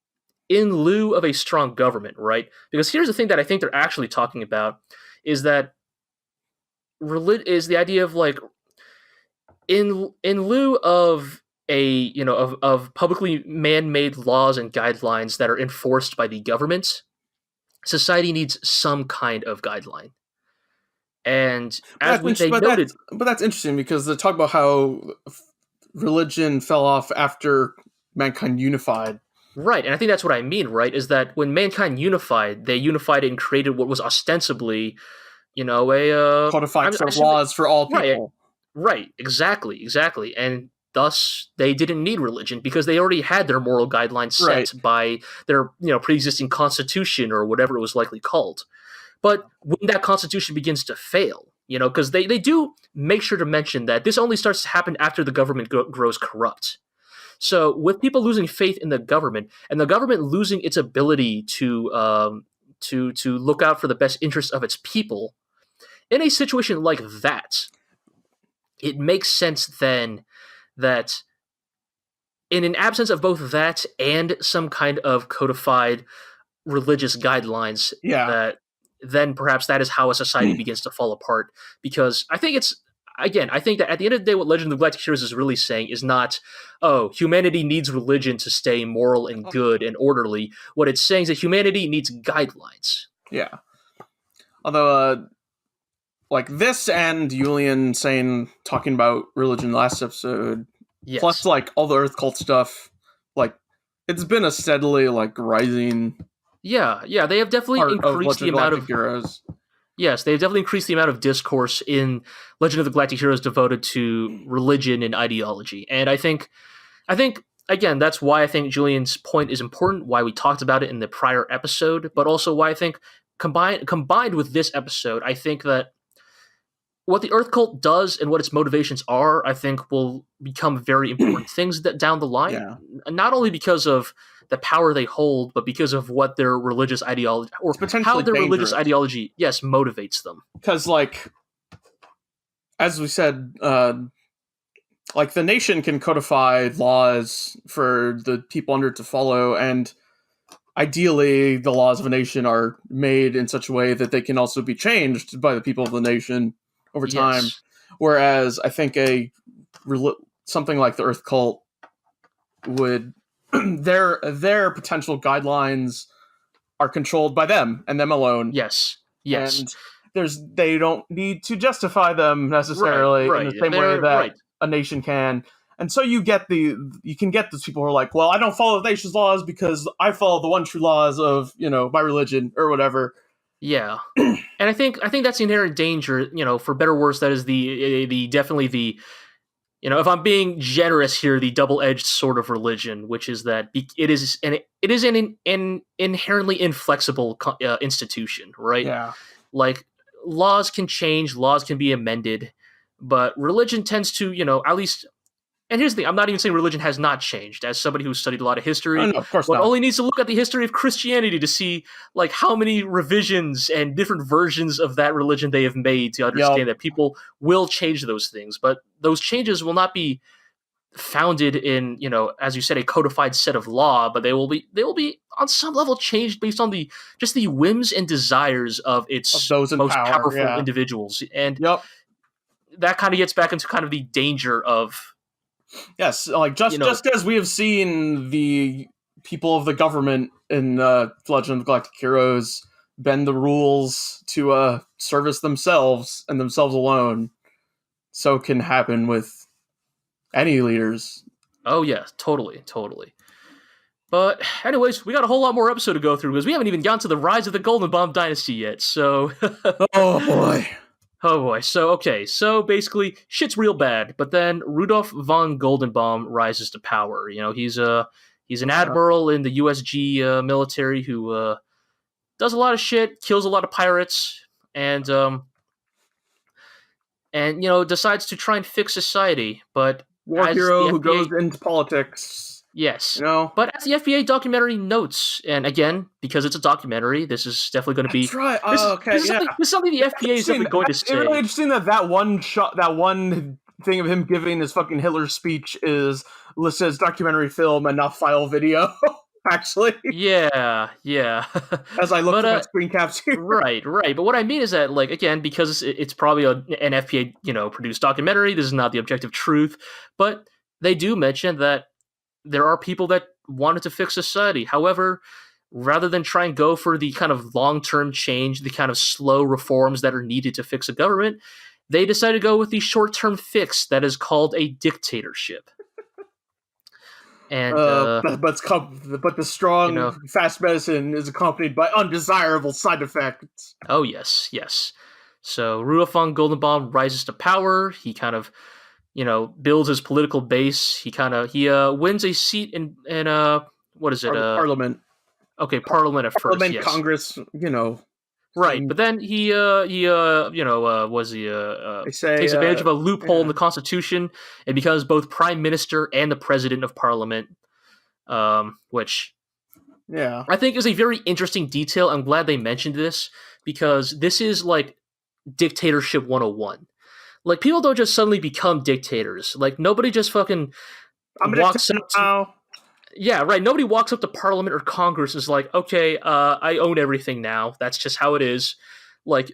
in lieu of a strong government, right? Because here's the thing that I think they're actually talking about is that is the idea of, like, in lieu of of publicly man-made laws and guidelines that are enforced by the government, society needs some kind of guideline. And as they noted, but that's interesting because they talk about how religion fell off after mankind unified. Right, and I think that's what I mean, right? Is that when mankind unified, they unified and created what was ostensibly, a codified set of laws for all people. Right, exactly, and thus they didn't need religion because they already had their moral guidelines set by their pre-existing constitution or whatever it was likely called. But when that constitution begins to fail, because they do make sure to mention that this only starts to happen after the government grows corrupt. So with people losing faith in the government and the government losing its ability to look out for the best interests of its people, in a situation like that, it makes sense then that in an absence of both that and some kind of codified religious guidelines, that then perhaps that is how a society begins to fall apart. Because I think I think that at the end of the day, what Legend of the Galactic Heroes is really saying is not, oh, humanity needs religion to stay moral and good and orderly. What it's saying is that humanity needs guidelines. Yeah. Although, like this and Julian talking about religion last episode, plus like all the Earth cult stuff, like it's been a steadily like rising. Yeah, they have definitely increased the amount of heroes. Yes, they've definitely increased the amount of discourse in Legend of the Galactic Heroes devoted to religion and ideology. And I think again, that's why I think Julian's point is important, why we talked about it in the prior episode, but also why I think combined with this episode, I think that what the Earth Cult does and what its motivations are, I think will become very important things that down the line. Yeah. Not only because of the power they hold, but because of what their religious ideology or how their religious ideology, motivates them. Because, like, as we said, like the nation can codify laws for the people under it to follow, and ideally, the laws of a nation are made in such a way that they can also be changed by the people of the nation over time. Whereas I think something like the Earth Cult would their potential guidelines are controlled by them and them alone. Yes. And they don't need to justify them necessarily in the same way that a nation can. And so you can get those people who are like, well, I don't follow the nation's laws because I follow the one true laws of, my religion or whatever. Yeah. And I think that's the inherent danger, for better or worse, that is definitely the if I'm being generous here, the double-edged sword of religion, which is that it is an inherently inflexible institution, right? Yeah. Like, laws can change, laws can be amended, but religion tends to, at least. And here's the thing: I'm not even saying religion has not changed. As somebody who's studied a lot of history, no, of course one not. only needs to look at the history of Christianity to see like how many revisions and different versions of that religion they have made to understand that people will change those things. But those changes will not be founded in, as you said, a codified set of law, but they will be on some level changed based on the whims and desires of its those in most power, powerful individuals. And Yep. that kind of gets back into kind of the danger of, Yes, like just as we have seen the people of the government in Legend of Galactic Heroes bend the rules to service themselves and themselves alone, so can happen with any leaders. Oh yeah, totally. But anyways, we got a whole lot more episode to go through because we haven't even gotten to the rise of the Goldenbaum dynasty yet. So, oh boy. Oh boy. So basically, shit's real bad. But then Rudolf von Goldenbaum rises to power. He's an admiral in the USG military who does a lot of shit, kills a lot of pirates, and decides to try and fix society. But war hero who goes into politics. Yes. But as the FPA documentary notes, and again, because it's a documentary, this is definitely going to be... That's right. This is something the FPA is definitely going to say. It's really interesting that one shot, that one thing of him giving his fucking Hitler speech is listed as documentary film and not file video, actually. Yeah. As I look at that screen caps here. Right. But what I mean is that, like, again, because it's probably an FPA, produced documentary, this is not the objective truth, but they do mention that there are people that wanted to fix society. However, rather than try and go for the kind of long-term change, the kind of slow reforms that are needed to fix a government, they decided to go with the short-term fix that is called a dictatorship. And but the strong, fast medicine is accompanied by undesirable side effects. Oh yes. So Rudolf von Goldenbaum rises to power. He kind of builds his political base. He wins a seat in what is it? Parliament. Okay, Parliament at first. Parliament, yes. Congress. Right, but then he takes advantage of a loophole in the Constitution and becomes both Prime Minister and the President of Parliament, which I think is a very interesting detail. I'm glad they mentioned this because this is like dictatorship 101. Like, people don't just suddenly become dictators. Like, nobody just fucking walks up to... Yeah, right. Nobody walks up to Parliament or Congress and is like, okay, I own everything now. That's just how it is. Like,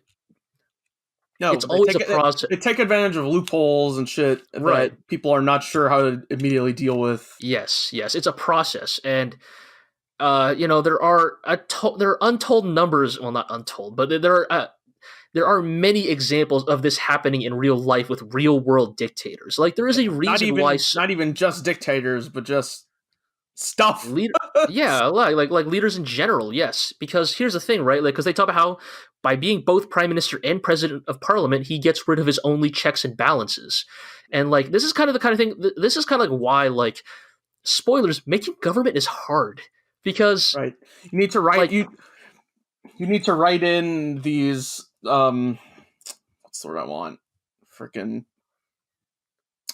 no, it's always a process. They take advantage of loopholes and shit that people are not sure how to immediately deal with. Yes. It's a process. And, there are untold numbers. Well, not untold, but there are many examples of this happening in real life with real world dictators. Like, there is a reason why... Not even just dictators, but just stuff. Like leaders in general, yes. Because here's the thing, right? Like, because they talk about how by being both Prime Minister and President of Parliament, he gets rid of his only checks and balances. And, like, this is kind of the kind of thing... This is kind of like why, like, spoilers, making government is hard. Because... Right. You need to write... Like, you need to write in these... what's the word I want? Freaking,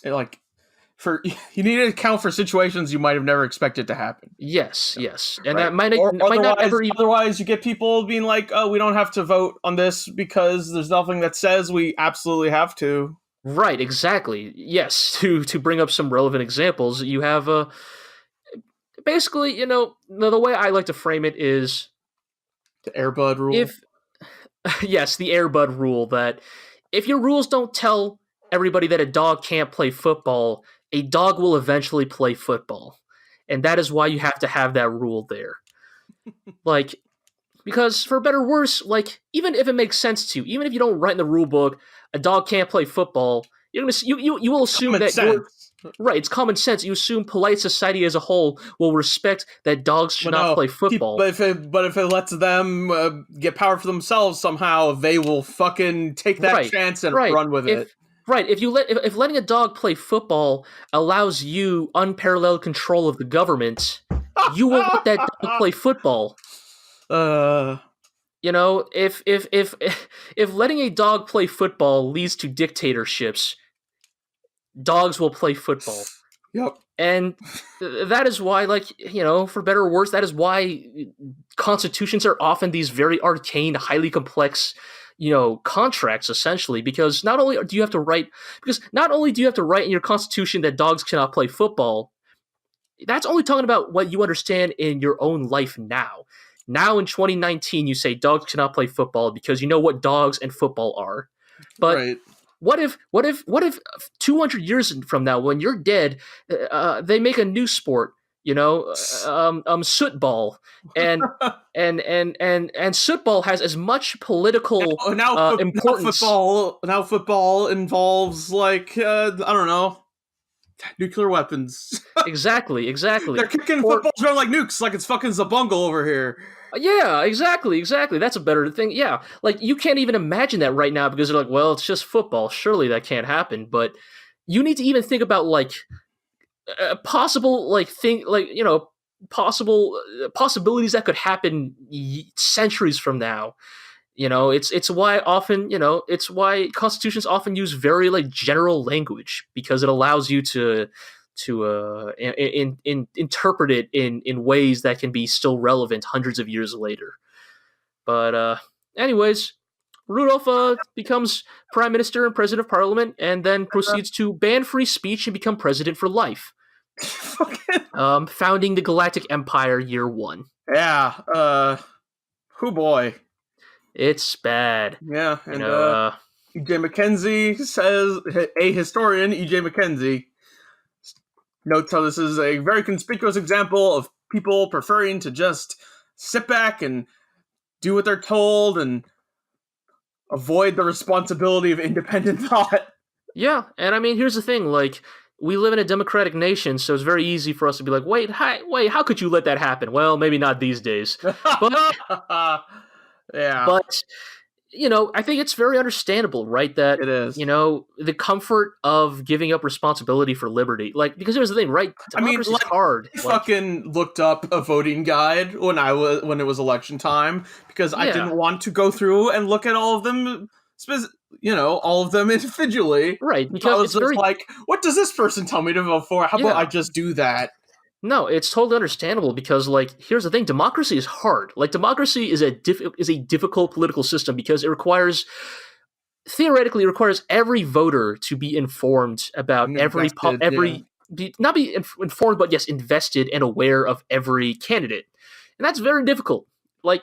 you need to account for situations you might have never expected to happen. Yes, and that might not ever. Otherwise, you get people being like, "Oh, we don't have to vote on this because there's nothing that says we absolutely have to." Right, exactly. Yes, to bring up some relevant examples, you have basically, the way I like to frame it is the Airbud rule. Yes, the Airbud rule, that if your rules don't tell everybody that a dog can't play football, a dog will eventually play football. And that is why you have to have that rule there. Like, because for better or worse, like, even if it makes sense to you, even if you don't write in the rule book, a dog can't play football, you will assume right, it's common sense. You assume polite society as a whole will respect that dogs should not play football. But if it lets them get power for themselves somehow, they will fucking take that chance and run with it. Right. If letting a dog play football allows you unparalleled control of the government, you will let that dog play football. If letting a dog play football leads to dictatorships, dogs will play football. Yep. And that is why, like, for better or worse, that is why constitutions are often these very arcane, highly complex, contracts essentially, because not only do you have to write in your constitution that dogs cannot play football. That's only talking about what you understand in your own life now. Now in 2019, you say dogs cannot play football because you know what dogs and football are. But Right. what if 200 years from now, when you're dead, they make a new sport, sootball, and sootball has as much political importance. Now football involves I don't know, nuclear weapons. Exactly. They're kicking footballs around like nukes, like it's fucking Zabungle over here. Yeah, exactly. That's a better thing. Yeah, like you can't even imagine that right now because they're like, well, it's just football. Surely that can't happen. But you need to even think about possible possibilities that could happen centuries from now. It's why constitutions often use very general language, because it allows you to interpret it in ways that can be still relevant hundreds of years later. But anyways, Rudolph becomes prime minister and president of parliament, and then proceeds to ban free speech and become president for life. Founding the Galactic Empire year 1. Yeah. Oh boy. It's bad. Yeah, and E.J. Mackenzie says, a historian, E.J. Mackenzie, notes how this is a very conspicuous example of people preferring to just sit back and do what they're told and avoid the responsibility of independent thought. Yeah, and I mean, here's the thing, we live in a democratic nation, so it's very easy for us to be like, wait, how could you let that happen? Well, maybe not these days. But yeah. But I think it's very understandable, right? That it is. The comfort of giving up responsibility for liberty, because here's the thing, right? Democracy is hard. I fucking looked up a voting guide when it was election time, because I didn't want to go through and look at all of them, all of them individually. Right? Because I was just what does this person tell me to vote for? How about I just do that? No, it's totally understandable, because here's the thing: democracy is hard. Democracy is a difficult political system because it theoretically requires every voter to be informed about not be informed, but yes, invested and aware of every candidate, and that's very difficult.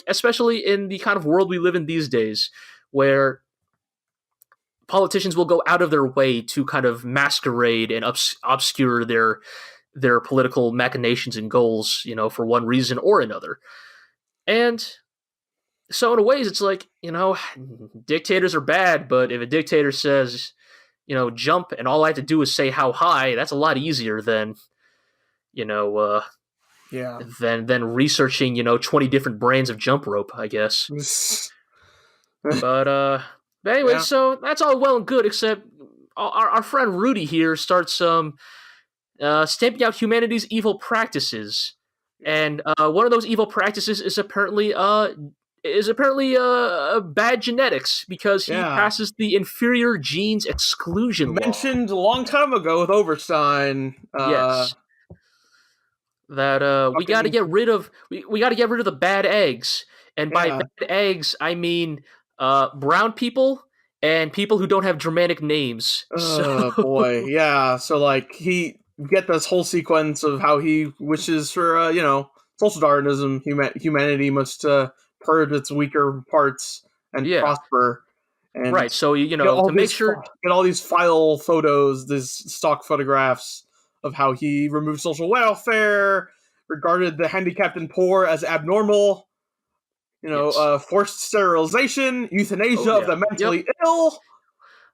Especially in the kind of world we live in these days, where politicians will go out of their way to kind of masquerade and obscure their political machinations and goals, for one reason or another. And so in a ways, it's dictators are bad, but if a dictator says, jump, and all I have to do is say how high, that's a lot easier than, than researching, 20 different brands of jump rope, I guess. But anyway, so that's all well and good, except our friend Rudy here starts stamping out humanity's evil practices, and one of those evil practices is apparently bad genetics, because he passes the inferior genes exclusion law. Mentioned a long time ago with Overstein. Yes, that we got to get rid of the bad eggs, and by bad eggs I mean brown people and people who don't have Germanic names. Boy, yeah. So he get this whole sequence of how he wishes for social Darwinism. Humanity must purge its weaker parts and prosper. And right. So to make sure, get all these file photos, these stock photographs of how he removed social welfare, regarded the handicapped and poor as abnormal. Forced sterilization, euthanasia of the mentally ill.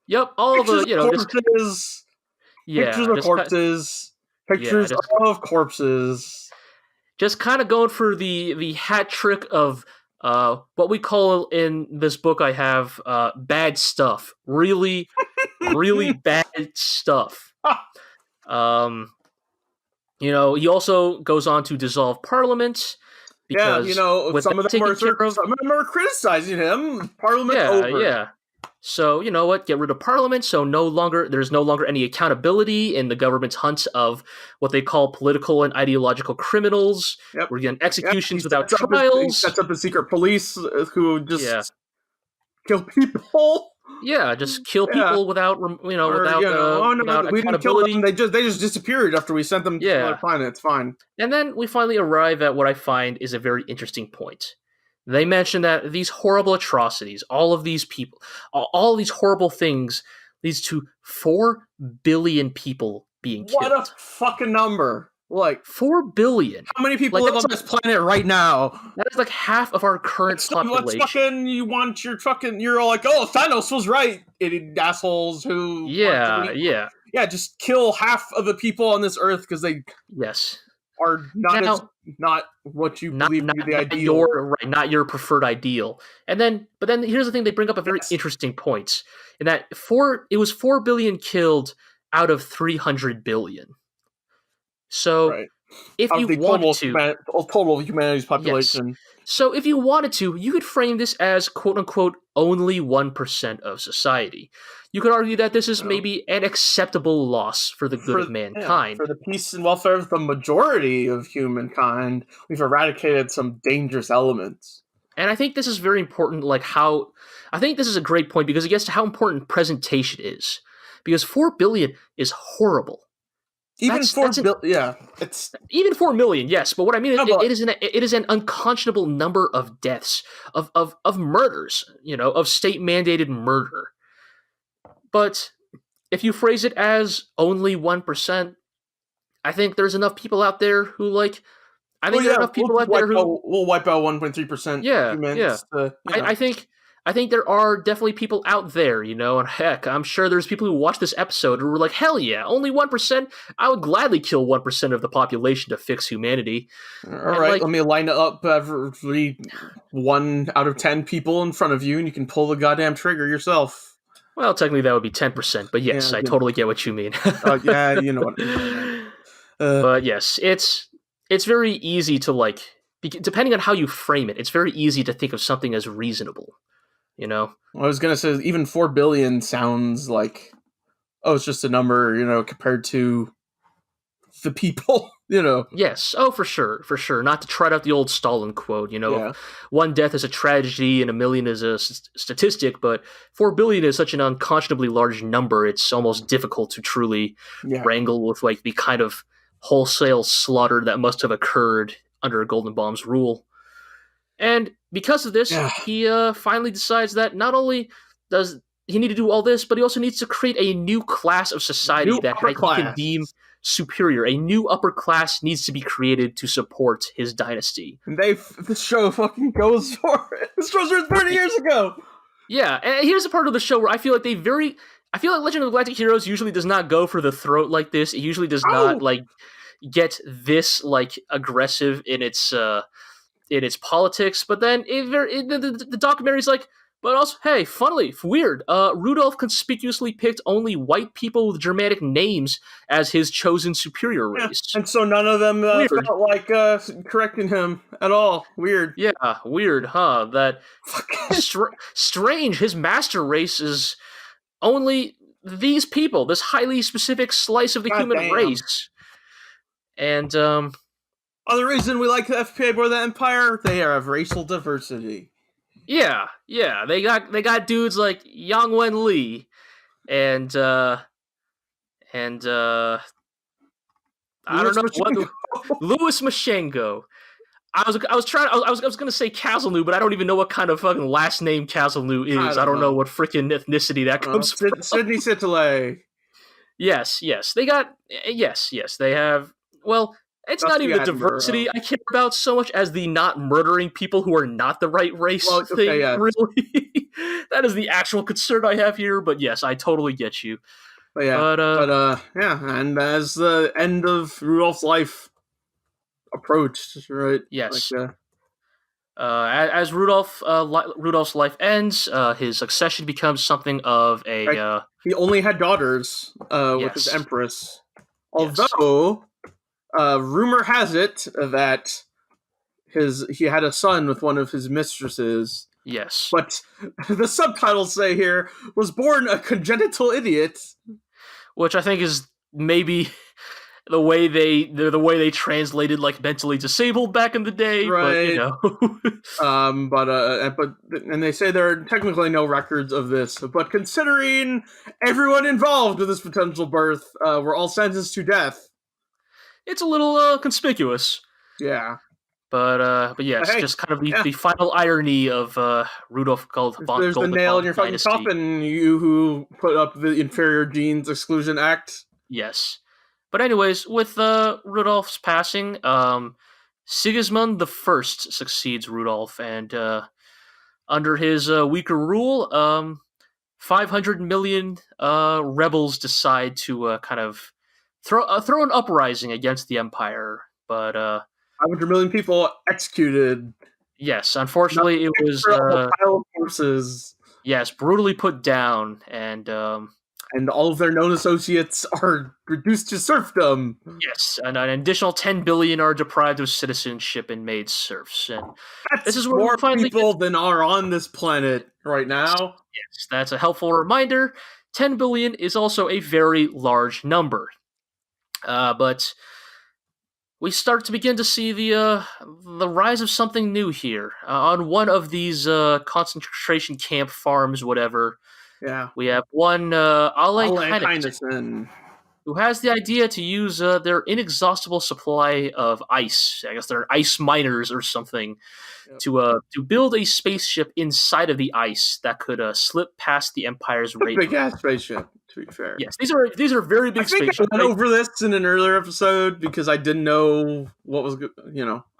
Yep, all pictures the corpses. Pictures of corpses. Pictures of corpses. Just kind of going for the hat trick of what we call in this book I have bad stuff. Really, really bad stuff. He also goes on to dissolve Parliament. Because some of them are criticizing him. Parliament over. Yeah. So you know what? Get rid of Parliament. So there's no longer any accountability in the government's hunt of what they call political and ideological criminals. We're getting executions without trials. He sets up a secret police who just kill people. Yeah, just kill people without we didn't kill them. They just disappeared after we sent them to another planet. It's fine. And then we finally arrive at what I find is a very interesting point. They mention that these horrible atrocities, all of these people, all these horrible things, leads to 4 billion people being killed. What a fucking number! Like 4 billion. How many people live on this planet right now? That is like half of our current population. You're all like, oh, Thanos was right, idiot assholes who. Yeah. Just kill half of the people on this earth because they. Yes. Are not what you believe to be the ideal. Not your preferred ideal. But then here's the thing: they bring up a very interesting point in that it was 4 billion killed out of 300 billion. So if you wanted to, total humanity's population. Yes. So if you wanted to, you could frame this as "quote unquote" only 1% of society. You could argue that this is maybe an acceptable loss for the good of mankind. For the peace and welfare of the majority of humankind, we've eradicated some dangerous elements. And I think this is very important, I think this is a great point because it gets to how important presentation is. Because 4 billion is horrible. Even 4 billion, even 4 million, yes. But what I mean is, it is an unconscionable number of deaths, of murders, of state-mandated murder. But if you phrase it as only 1%, I think there's enough people out there who there are enough people out there who we'll wipe out 1.3%. Yeah. I think there are definitely people out there, and heck, I'm sure there's people who watch this episode who were like, hell yeah, only 1%? I would gladly kill 1% of the population to fix humanity. All right, let me line up every 1 out of 10 people in front of you, and you can pull the goddamn trigger yourself. Well, technically that would be 10%, but yes, I totally get what you mean. You know what I mean. But yes, it's very easy to, depending on how you frame it, it's very easy to think of something as reasonable. I was going to say, even 4 billion sounds like, it's just a number, compared to the people, Yes, for sure. Not to trot out the old Stalin quote, one death is a tragedy and 1 million is a statistic, but 4 billion is such an unconscionably large number, it's almost difficult to truly wrangle with, the kind of wholesale slaughter that must have occurred under Goldenbaum's rule. And because of this, he finally decides that not only does he need to do all this, but he also needs to create a new class of society he can deem superior. A new upper class needs to be created to support his dynasty. And this show fucking goes for it. This show's written 30 years ago! Yeah, and here's a part of the show where I feel like Legend of the Galactic Heroes usually does not go for the throat like this. It usually does not, get this, aggressive in its politics, but then the documentary's but also, hey, funnily, weird, Rudolph conspicuously picked only white people with Germanic names as his chosen superior race. And so none of them felt like correcting him at all. Weird. Yeah, weird, huh? That strange. His master race is only these people, this highly specific slice of the human race. And, other reason we like the FPA more than Empire, they have racial diversity. Yeah, they got dudes like Yang Wen Li, and I don't know what Louis Mashengo. I was gonna say Cazellnu, but I don't even know what kind of fucking last name Cazellnu is. I don't know what freaking ethnicity that comes from. Sydney Sitole. Yes, they got they have. Well, it's not even the diversity I care about so much as the not murdering people who are not the right race thing. Really, that is the actual concern I have here. But yes, I totally get you. And as the end of Rudolph's life approached, right? Yes. As Rudolph's life ends, his succession becomes something of a. He only had daughters with his empress, although. Rumor has it that he had a son with one of his mistresses. Yes. But the subtitles say here, was born a congenital idiot. Which I think is maybe the way they translated like mentally disabled back in the day, but you Right. know. But they say there are technically no records of this. But considering everyone involved with this potential birth were all sentenced to death, It's a little conspicuous. yeah. But yes, Hey, just kind of yeah. the final irony of Rudolf There's the nail in Goldenbaum your fucking dynasty. coffin, you who put up the inferior genes exclusion act. Yes. But anyways, with Rudolf's passing, Sigismund the First succeeds Rudolf, and under his weaker rule, 500 million rebels decide to kind of throw an uprising against the empire. But 500 million people executed. yes, unfortunately, it was A pile of corpses. yes, brutally put down, And all of their known associates are reduced to serfdom. yes, and an additional 10 billion are deprived of citizenship and made serfs. And That's this is where more we finally people than are on this planet right now. yes, that's a helpful reminder. 10 billion is also a very large number. But we start to begin to see the rise of something new here. On one of these concentration camp farms, whatever, Yeah. we have one Ale Heineken, Heineken. who has the idea to use their inexhaustible supply of ice. I guess they're ice miners or something, Yep. to build a spaceship inside of the ice that could slip past the Empire's radar. Big ass spaceship, to be fair. Yes, these are very big I think spaceships. I went over this in an earlier episode because I didn't know what was,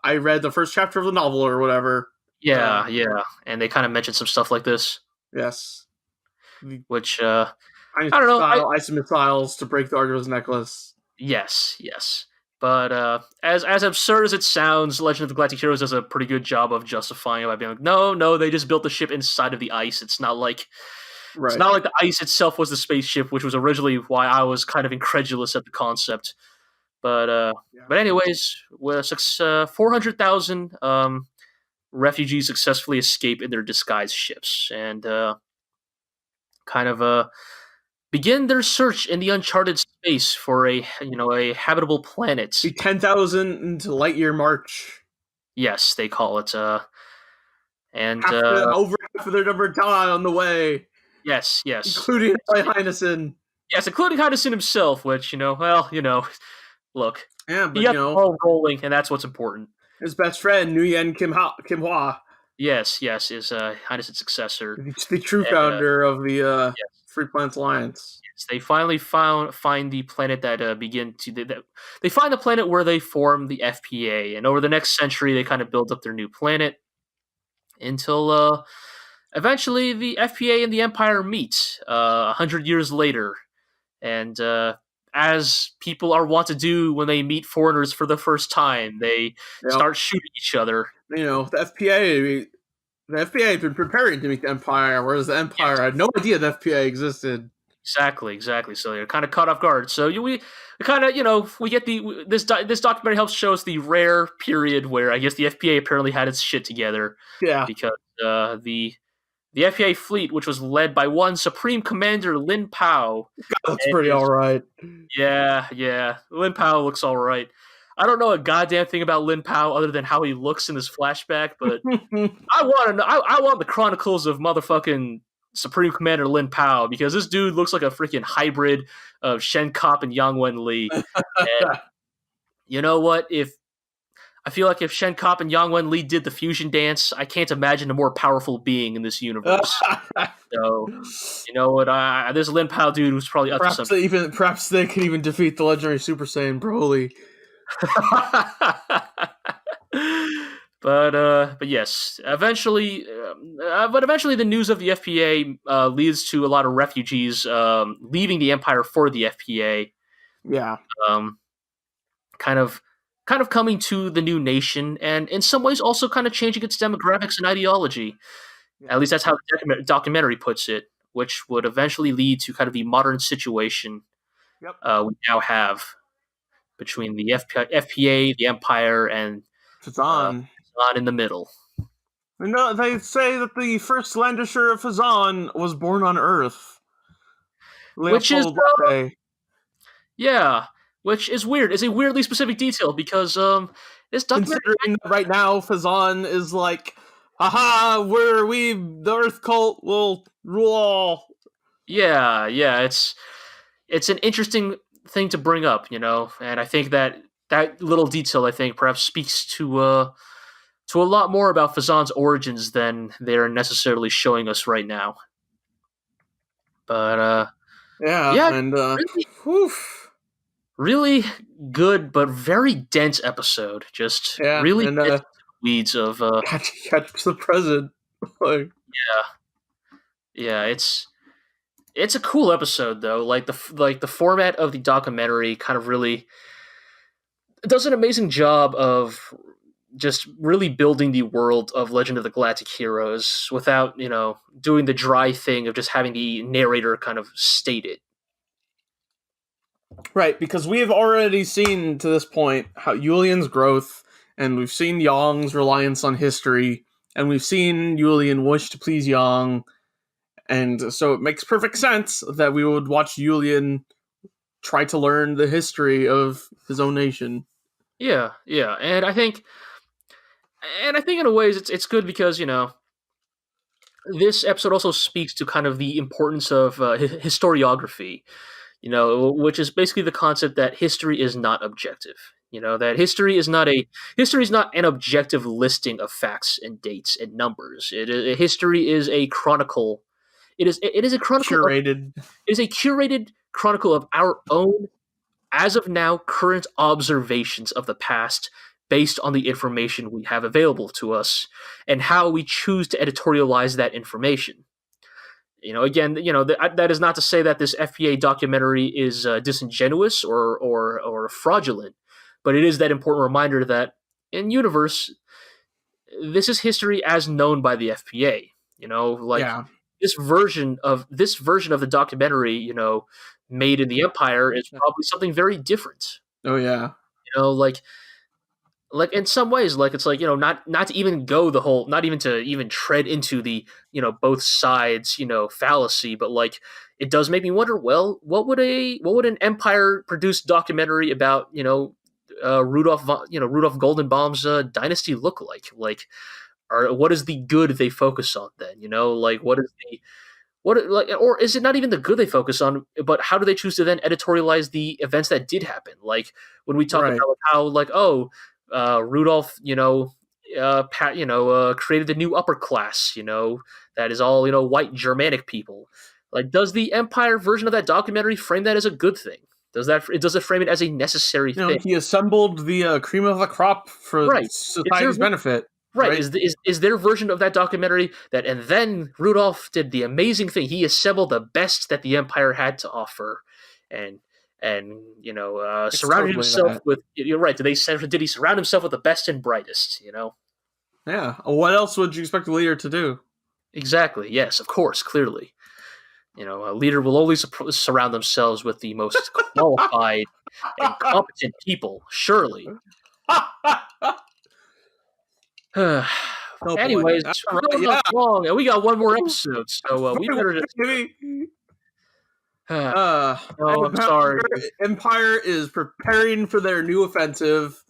I read the first chapter of the novel or whatever. Yeah, and they kind of mentioned some stuff like this, Yes. which I don't know, Ice missiles to break the Argo's necklace. yes. But as absurd as it sounds, Legend of the Galactic Heroes does a pretty good job of justifying it by being like, no, they just built the ship inside of the ice. It's not like Right. It's not like the ice itself was the spaceship, which was originally why I was kind of incredulous at the concept. But anyways, with 400,000 refugees successfully escape in their disguised ships and kind of begin their search in the uncharted space for a habitable planet. The 10,000 light year march. Yes, they call it. And over half of their number die on the way. Yes, including Heineken. Yes, including Heineken himself, which look, yeah, but he got the ball rolling, and that's what's important. His best friend, Nguyen Kim Hwa. Yes, is Heineken's successor, the true founder of the Free Planet Alliance. Yes, they finally find the planet that they find the planet where they form the FPA, and over the next century, they kind of build up their new planet until eventually the FPA and the Empire meet 100 years later, and as people are wont to do when they meet foreigners for the first time, they start shooting each other. The FPA had been preparing to meet the Empire, whereas the Empire had no idea the FPA existed. Exactly. So they're kind of caught off guard. So we kind of, we get this documentary helps show us the rare period where I guess the FPA apparently had its shit together. Yeah. Because the FPA fleet, which was led by one Supreme Commander Lin Pao. That's pretty all right. Yeah. Lin Pao looks all right. I don't know a goddamn thing about Lin Pao other than how he looks in this flashback, but I want to know. I want the chronicles of motherfucking Supreme Commander Lin Pao, because this dude looks like a freaking hybrid of Shen Kop and Yang Wen Li. And you know what? I feel like if Shen Kop and Yang Wen Li did the fusion dance, I can't imagine a more powerful being in this universe. So, you know what? This Lin Pao dude was probably up to something. Perhaps they can even defeat the legendary Super Saiyan Broly. But yes, eventually the news of the FPA leads to a lot of refugees leaving the Empire for the FPA. Yeah. Kind of coming to the new nation, and in some ways also kind of changing its demographics and ideology. Yeah. At least that's how the documentary puts it, which would eventually lead to kind of the modern situation we now have between the FPA, the Empire, and Phezzan in the middle. No, they say that the first Landisher of Phezzan was born on Earth. Which is, yeah. which is weird. It's a weirdly specific detail because this documentary. Considering that right now Phezzan is like, haha, the Earth cult will rule all. Yeah, it's an interesting thing to bring up, and I think that little detail, I think, perhaps speaks to a lot more about Phezzan's origins than they're necessarily showing us right now. But yeah, and really, whew. really good but very dense episode. Just really and gets into the weeds of catch the present. Like, yeah, it's a cool episode though. Like the format of the documentary kind of really does an amazing job of just really building the world of Legend of the Galactic Heroes without, doing the dry thing of just having the narrator kind of state it. Right, because we have already seen to this point how Julian's growth, and we've seen Yong's reliance on history, and we've seen Julian wish to please Yong, and so it makes perfect sense that we would watch Julian try to learn the history of his own nation. Yeah, and I think in a ways it's good because this episode also speaks to kind of the importance of historiography, which is basically the concept that history is not objective. That history is not an objective listing of facts and dates and numbers. History is a chronicle. It is a chronicle. Curated. It is a curated chronicle of our own, as of now, current observations of the past based on the information we have available to us and how we choose to editorialize that information. Again, that is not to say that this FPA documentary is disingenuous or fraudulent, but it is that important reminder that in universe, this is history as known by the FPA. This version of the documentary, made in the Empire is probably something very different. Oh yeah. Like in some ways, like it's like, not to even go the whole, not even to even tread into the, both sides, fallacy, but like it does make me wonder, well, what would an Empire produced documentary about, Rudolph Goldenbaum's dynasty look like? Like, or what is the good they focus on then? Like what is the or is it not even the good they focus on, but how do they choose to then editorialize the events that did happen? Like when we talk about how, like, Rudolph, created the new upper class, that is all, white Germanic people. Like, does the Empire version of that documentary frame that as a good thing? Does it frame it as a necessary thing? He assembled the cream of the crop for society's benefit. Right. Is their version of that documentary that, and then Rudolph did the amazing thing. He assembled the best that the Empire had to offer, and surrounded himself with. You're right. Did he surround himself with the best and brightest? Yeah. What else would you expect a leader to do? Exactly. Yes. Of course. Clearly. A leader will always surround themselves with the most qualified and competent people. Surely. Anyways, long, and we got one more episode, so we better just. I'm sorry. Empire is preparing for their new offensive,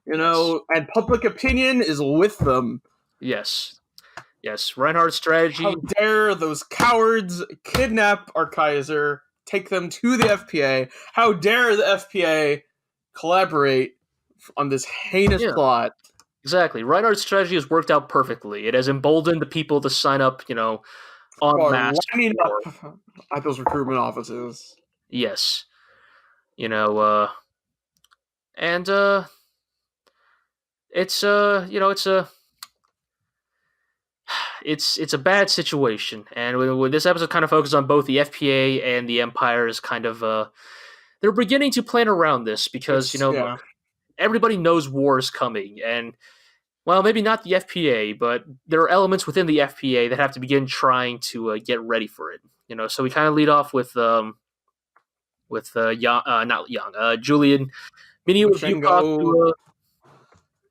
and public opinion is with them. Yes. Reinhardt's strategy. How dare those cowards kidnap our Kaiser, take them to the FPA? How dare the FPA collaborate on this heinous plot? Exactly. Reinhardt's strategy has worked out perfectly. It has emboldened the people to sign up, en masse. Lining up at those recruitment offices. Yes. And it's a bad situation. And when this episode kind of focuses on both the FPA and the Empire is kind of they're beginning to plan around this because look, everybody knows war is coming, and well, maybe not the FPA, but there are elements within the FPA that have to begin trying to get ready for it. So we kind of lead off with Julian meeting with Bucock,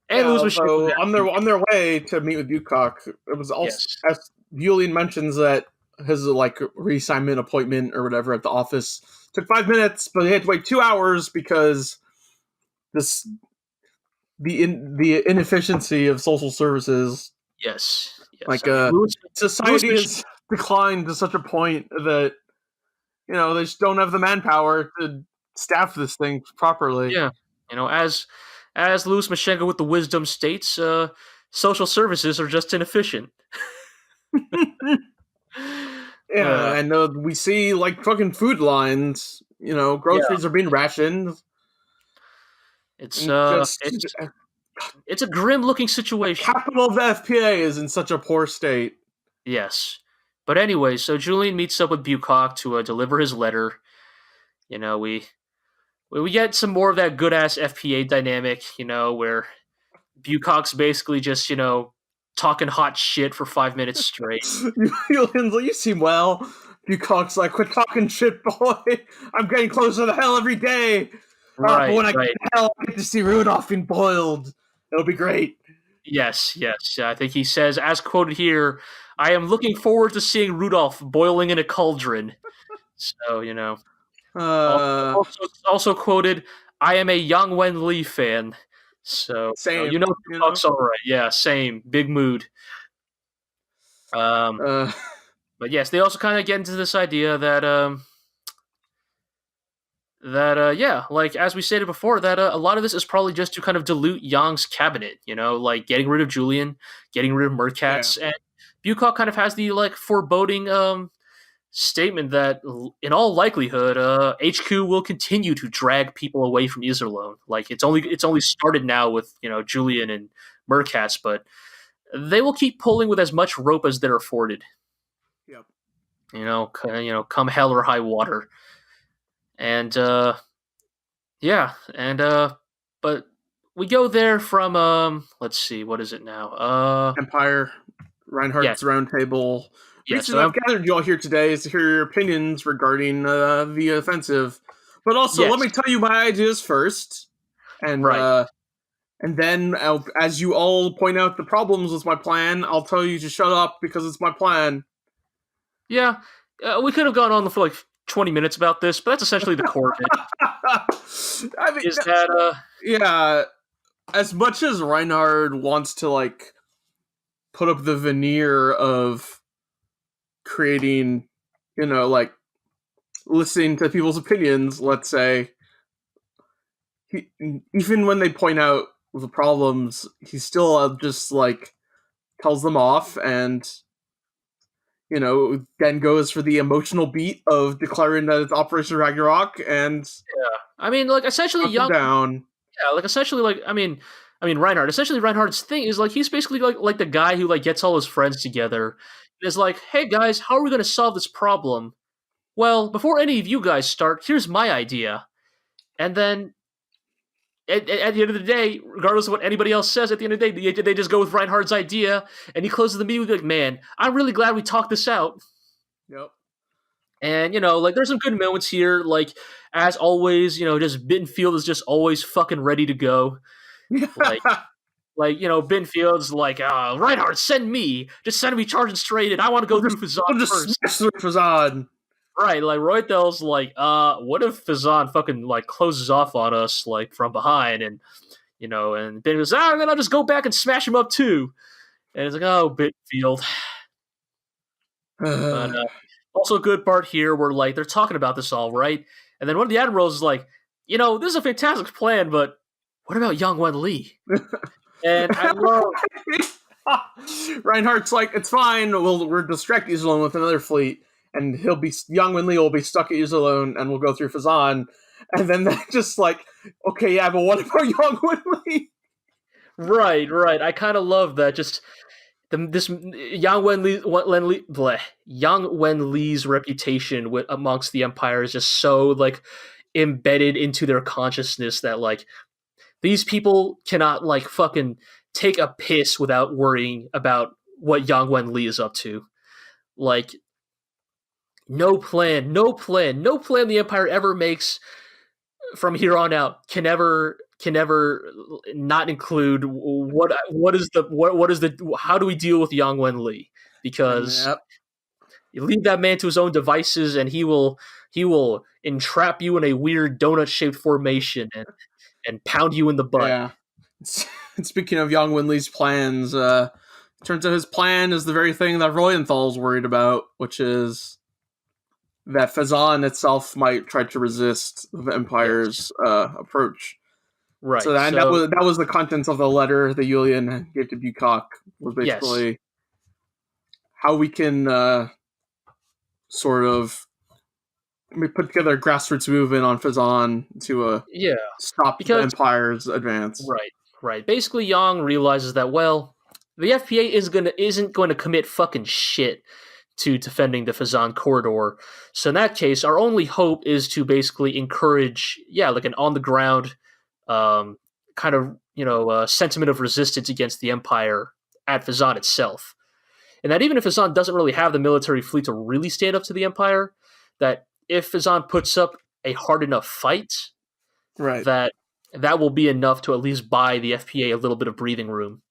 and Mashengo on their way to meet with Bucock. It was also as Julian mentions that his like reassignment appointment or whatever at the office took 5 minutes, but he had to wait 2 hours because the inefficiency of social services. Yes. Like I mean, society has declined to such a point that they just don't have the manpower to staff this thing properly. Yeah, as Louis Mashengo with the wisdom states, social services are just inefficient. Yeah, and we see like fucking food lines. Groceries are being rationed. It's a grim looking situation. The capital of the FPA is in such a poor state. Yes, but anyway, so Julian meets up with Bucock to deliver his letter. We get some more of that good ass FPA dynamic. Where Bucock's basically just talking hot shit for 5 minutes straight. Julian's like, you seem well. Bucock's like, quit talking shit, boy. I'm getting closer to hell every day. Right, but when I get to hell, I get to see Rudolph being boiled. It'll be great. Yes. I think he says, as quoted here, I am looking forward to seeing Rudolph boiling in a cauldron. So, also quoted, I am a Yang Wen Li fan. So, same. Bucock's all right. Yeah, same. Big mood. But yes, they also kind of get into this idea that like as we stated before, that a lot of this is probably just to kind of dilute Yang's cabinet, like getting rid of Julian, getting rid of Merkatz, and Bucock kind of has the like foreboding statement that in all likelihood HQ will continue to drag people away from Iserlohn. Like it's only started now with Julian and Merkatz, but they will keep pulling with as much rope as they're afforded. Yep. Come hell or high water. And but we go there from let's see, what is it now? Empire, Reinhardt's Roundtable. The reason I've gathered you all here today is to hear your opinions regarding the offensive. But also, let me tell you my ideas first. And and then, as you all point out the problems with my plan, I'll tell you to shut up because it's my plan. Yeah, we could have gone on for like 20 minutes about this, but that's essentially the core of it. I mean, as much as Reinhardt wants to like put up the veneer of creating, like listening to people's opinions, let's say, even when they point out the problems, he still just like tells them off and then goes for the emotional beat of declaring that it's Operation Ragnarok, and I mean, like essentially, Reinhardt. Essentially, Reinhardt's thing is like he's basically like the guy who like gets all his friends together and is like, "Hey guys, how are we going to solve this problem?" Well, before any of you guys start, here's my idea, and then at the end of the day, regardless of what anybody else says, at the end of the day, they just go with Reinhardt's idea, and he closes the meeting with like, "Man, I'm really glad we talked this out." Yep. And like there's some good moments here, like as always, just Bittenfield is just always fucking ready to go. like Bittenfield's like, Reinhardt, send me, just send me charging straight, and I want to go through Phezzan first. Smash through Phezzan. Right, like Roythel's like, what if Phezzan fucking like closes off on us like from behind, and and Ben goes, then I'll just go back and smash him up too. And it's like, oh, Bittenfield. But also a good part here where like they're talking about this all right, and then one of the admirals is like, this is a fantastic plan, but what about Yang Wen Li? And I love Reinhardt's like, it's fine, we'll distract Iserlohn with another fleet. And Yang Wen Li will be stuck at Iserlohn, and we'll go through Phezzan. And then they're just like, okay, yeah, but what about Yang Wen Li? Right. I kind of love that. Just this Yang Wen Li's reputation amongst the Empire is just so like embedded into their consciousness that like these people cannot like fucking take a piss without worrying about what Yang Wen Li is up to. Like, no plan the Empire ever makes from here on out can ever not include how do we deal with Yang Wen Li, because You leave that man to his own devices, and he will entrap you in a weird donut-shaped formation and pound you in the butt. Yeah. Speaking of Yang Winley's plans, turns out his plan is the very thing that Royenthal's worried about, which is that Phezzan itself might try to resist the Empire's approach. Right. So that was the contents of the letter that Julian gave to Bucock, was basically how we can sort of put together a grassroots movement on Phezzan to stop the Empire's advance. Right. Basically, Yang realizes that, well, the FPA isn't going to commit fucking shit to defending the Phezzan corridor. So in that case, our only hope is to basically encourage, like an on-the-ground kind of, sentiment of resistance against the Empire at Phezzan itself. And that even if Phezzan doesn't really have the military fleet to really stand up to the Empire, that if Phezzan puts up a hard enough fight, that will be enough to at least buy the FPA a little bit of breathing room.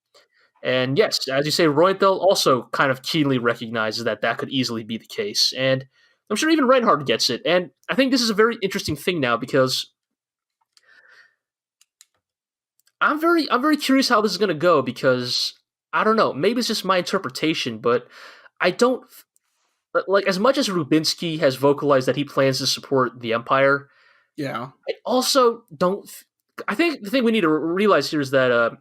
And yes, as you say, Roythel also kind of keenly recognizes that could easily be the case. And I'm sure even Reinhardt gets it. And I think this is a very interesting thing now, because I'm very curious how this is going to go, because I don't know, maybe it's just my interpretation, but I don't like, as much as Rubinsky has vocalized that he plans to support the Empire. Yeah. I also don't. I think the thing we need to realize here is that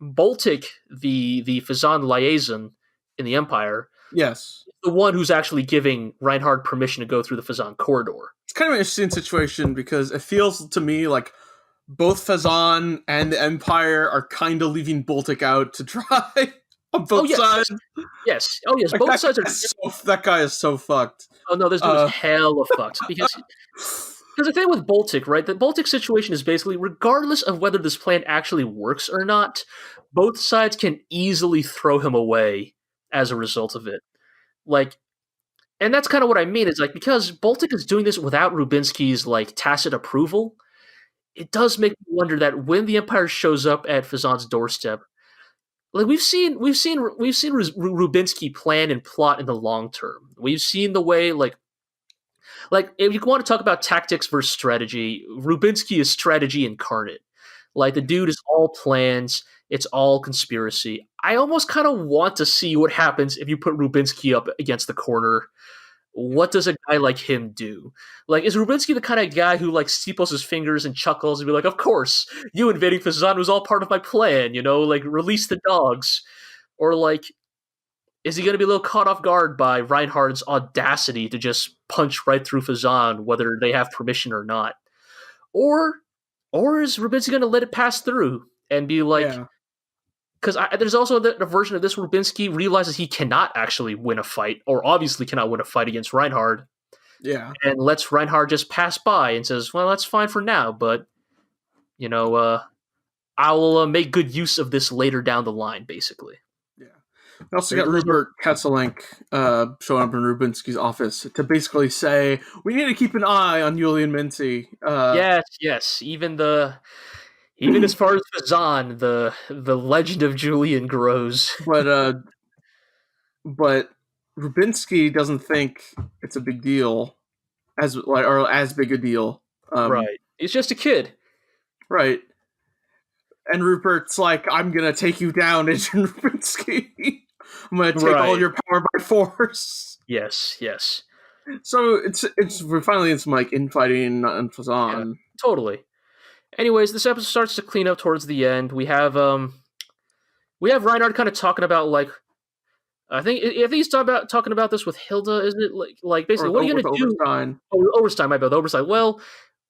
Boltic, the Phezzan liaison in the Empire, yes, the one who's actually giving Reinhardt permission to go through the Phezzan corridor. It's kind of an interesting situation, because it feels to me like both Phezzan and the Empire are kind of leaving Boltic out to dry on both sides. Yes. Oh, yes. Like both sides are. That guy is so fucked. Oh, no, this dude is hella fucked. Because the thing with Boltic, right? The Boltic situation is basically, regardless of whether this plan actually works or not, both sides can easily throw him away as a result of it. Like, and that's kind of what I mean. It's like, because Boltic is doing this without Rubinsky's tacit approval, it does make me wonder that when the Empire shows up at Phezzan's doorstep, we've seen Rubinsky plan and plot in the long term. We've seen the way if you want to talk about tactics versus strategy, Rubinsky is strategy incarnate. The dude is all plans. It's all conspiracy. I almost kind of want to see what happens if you put Rubinsky up against the corner. What does a guy like him do? Is Rubinsky the kind of guy who steeples his fingers and chuckles and be like, of course, you invading Phezzan was all part of my plan, release the dogs? Or is he going to be a little caught off guard by Reinhardt's audacity to just punch right through Phezzan, whether they have permission or not? Or is Rubinsky going to let it pass through and be because there's also a version of this where Rubinsky realizes he cannot actually win a fight, or obviously cannot win a fight against Reinhardt. Yeah. And lets Reinhardt just pass by and says, well, that's fine for now, but, I will make good use of this later down the line, basically. Yeah. We also got Rupert Cazellnu showing up in Rubinsky's office to basically say, we need to keep an eye on Julian Minty. Yes. Even as far as Phezzan, the legend of Julian grows. But Rubinsky doesn't think it's a big deal, as big a deal. Right. He's just a kid. Right. And Rupert's like, I'm gonna take you down, Agent Rubinsky. I'm gonna take all your power by force. Yes. So we're finally in some infighting on Phezzan. Yeah, totally. Anyways, this episode starts to clean up towards the end. We have Reinhardt kind of talking about I think he's talking about this with Hilda, isn't it? Basically, what are you going to do? Oberstein, my bad, Oberstein. Well,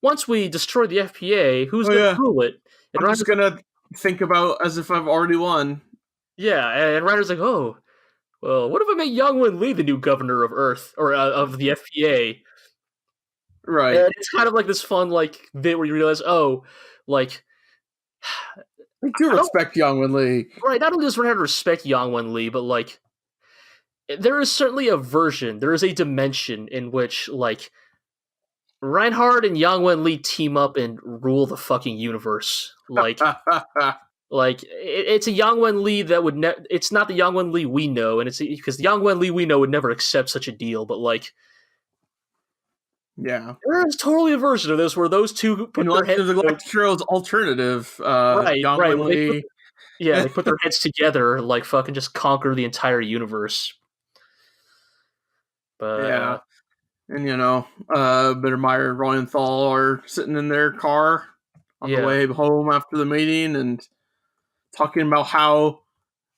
once we destroy the FPA, who's going to rule it? And I'm just going to think about as if I've already won. Yeah, and Reinhardt's like, oh, well, what if I make Yang Wen-li the new governor of Earth, or of the FPA? Right. And it's kind of this fun bit where you realize, I do respect Yang Wen-li. Right, not only does Reinhardt respect Yang Wen-li, but there is certainly a version, there is a dimension in which Reinhardt and Yang Wen-li team up and rule the fucking universe. Like it's a Yang Wen Lee that would it's not the Yang Wen Lee we know, and it's because the Yang Wen Lee we know would never accept such a deal. But like, Yeah. there is totally a version of this where those two put their heads. The Galactic Heroes alternative, Right. Yang Wen Lee. They put their heads together, like fucking just conquer the entire universe. But yeah, and Bittermeyer and Royenthal are sitting in their car on the way home after the meeting and talking about how